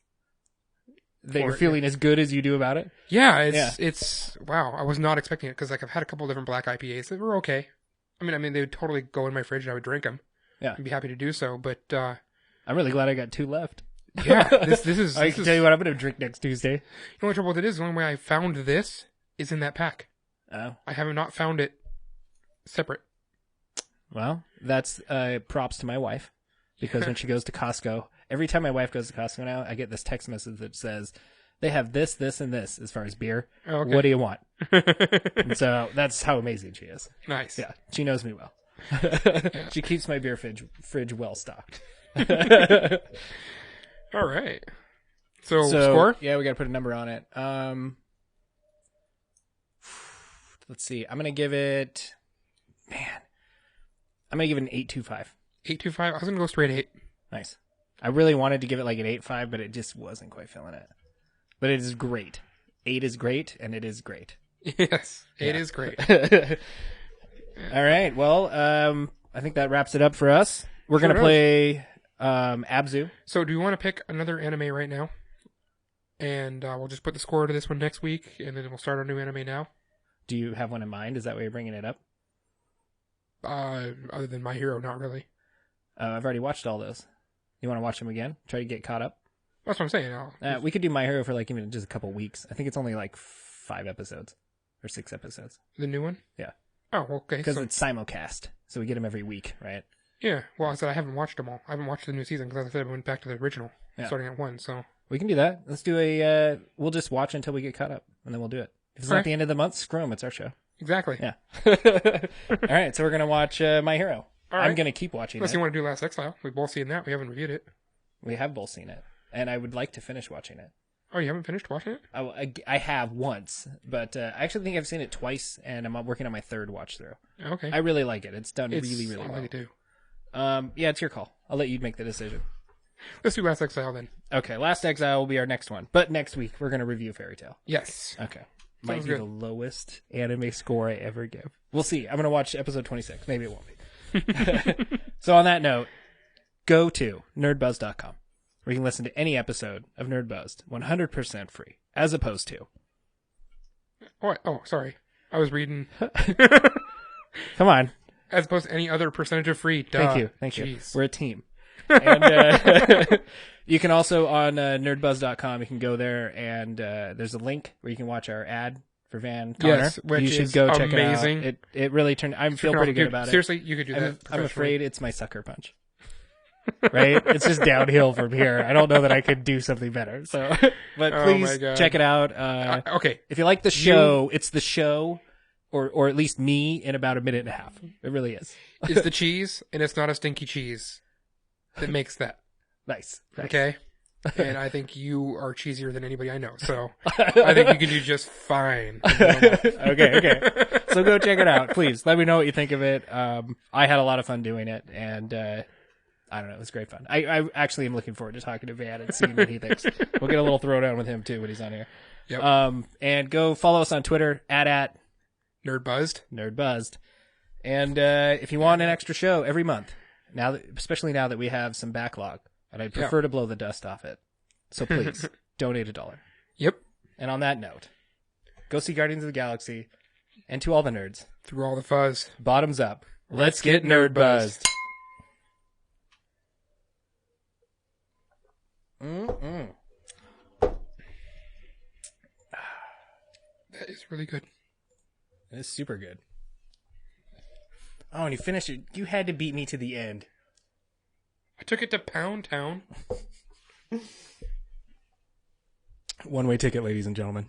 That you're feeling as good as you do about it? Yeah, it's wow. I was not expecting it because like I've had a couple different black IPAs that were okay. I mean they would totally go in my fridge and I would drink them. Yeah, I'd be happy to do so. But I'm really glad I got 2 left. Yeah, this is. I can tell you what I'm going to drink next Tuesday. The only trouble with it is the only way I found this is in that pack. Oh, I have not found it separate. Well, that's props to my wife because when she goes to Costco, every time my wife goes to Costco now, I get this text message that says they have this, this, and this as far as beer. Oh, okay. What do you want? And so that's how amazing she is. Nice. Yeah, she knows me well. She keeps my beer fridge well stocked. All right. So score? Yeah, we got to put a number on it. Let's see. I'm gonna give it. Man, I'm gonna give it an 8.25. 8.25. I was gonna go straight 8. Nice. I really wanted to give it like an 8.5, but it just wasn't quite feeling it. But it is great. 8 is great, and it is great. Yes, 8 is great. All right. Well, I think that wraps it up for us. We're Sure gonna play Abzu. So, do you want to pick another anime right now? And we'll just put the score to this one next week, and then we'll start our new anime now. Do you have one in mind? Is that why you're bringing it up? Other than My Hero, not really. I've already watched all those. You want to watch them again? Try to get caught up? That's what I'm saying. We could do My Hero for like even just a couple weeks. I think it's only like 5 episodes or 6 episodes. The new one? Yeah. Oh, okay. Because it's simulcast, so we get them every week, right? Yeah. Well, I said I haven't watched them all. I haven't watched the new season because, as I said, I went back to the original, starting at 1. So we can do that. Let's do we'll just watch until we get caught up, and then we'll do it. If it's not the end of the month, screw them. It's our show. Exactly. Yeah. All right, so we're gonna watch My Hero. All right. I'm gonna keep watching. Unless you want to do Last Exile, we've both seen that. We haven't reviewed it. We have both seen it, and I would like to finish watching it. Oh, you haven't finished watching it? I have once, but I actually think I've seen it twice, and I'm working on my 3rd watch through. Okay. I really like it. It's done really, really I well. like it too. Yeah, it's your call. I'll let you make the decision. Let's do Last Exile then. Okay, Last Exile will be our next one. But next week, we're going to review Fairy Tale. Yes. Okay. Might Sounds be good. the lowest anime score I ever give. We'll see. I'm going to watch episode 26. Maybe it won't be. So on that note, go to nerdbuzz.com where you can listen to any episode of Nerdbuzzed 100% free, as opposed to... Oh, sorry. I was reading. Come on. As opposed to any other percentage of free. Duh. Thank you. Jeez. We're a team. And you can also on nerdbuzz.com, you can go there and there's a link where you can watch our ad for Van Connor. Yes, which you should is go amazing. check it out. It really turned. I feel pretty good about it. Seriously, you could do that. I'm afraid it's my sucker punch. Right? It's just downhill from here. I don't know that I could do something better. So, but Oh please my God. check it out. Okay. If you like the show, it's the show, or at least me in about a minute and a half. It really is. It's the cheese, and it's not a stinky cheese that makes that. Nice. Okay? And I think you are cheesier than anybody I know. So I think you can do just fine. Okay. So go check it out, please. Let me know what you think of it. I had a lot of fun doing it, and I don't know, it was great fun. I actually am looking forward to talking to Van and seeing what he thinks. We'll get a little throwdown with him too when he's on here. Yep. And go follow us on Twitter at Nerdbuzzed. And if you want an extra show every month, especially now that we have some backlog, and I'd prefer to blow the dust off it. So please, donate $1. Yep. And on that note, go see Guardians of the Galaxy, and to all the nerds, Through all the fuzz. bottoms up. Let's get nerd buzzed. That is really good. It's super good. Oh, and you finished it. You had to beat me to the end. I took it to Pound Town. One-way ticket, ladies and gentlemen.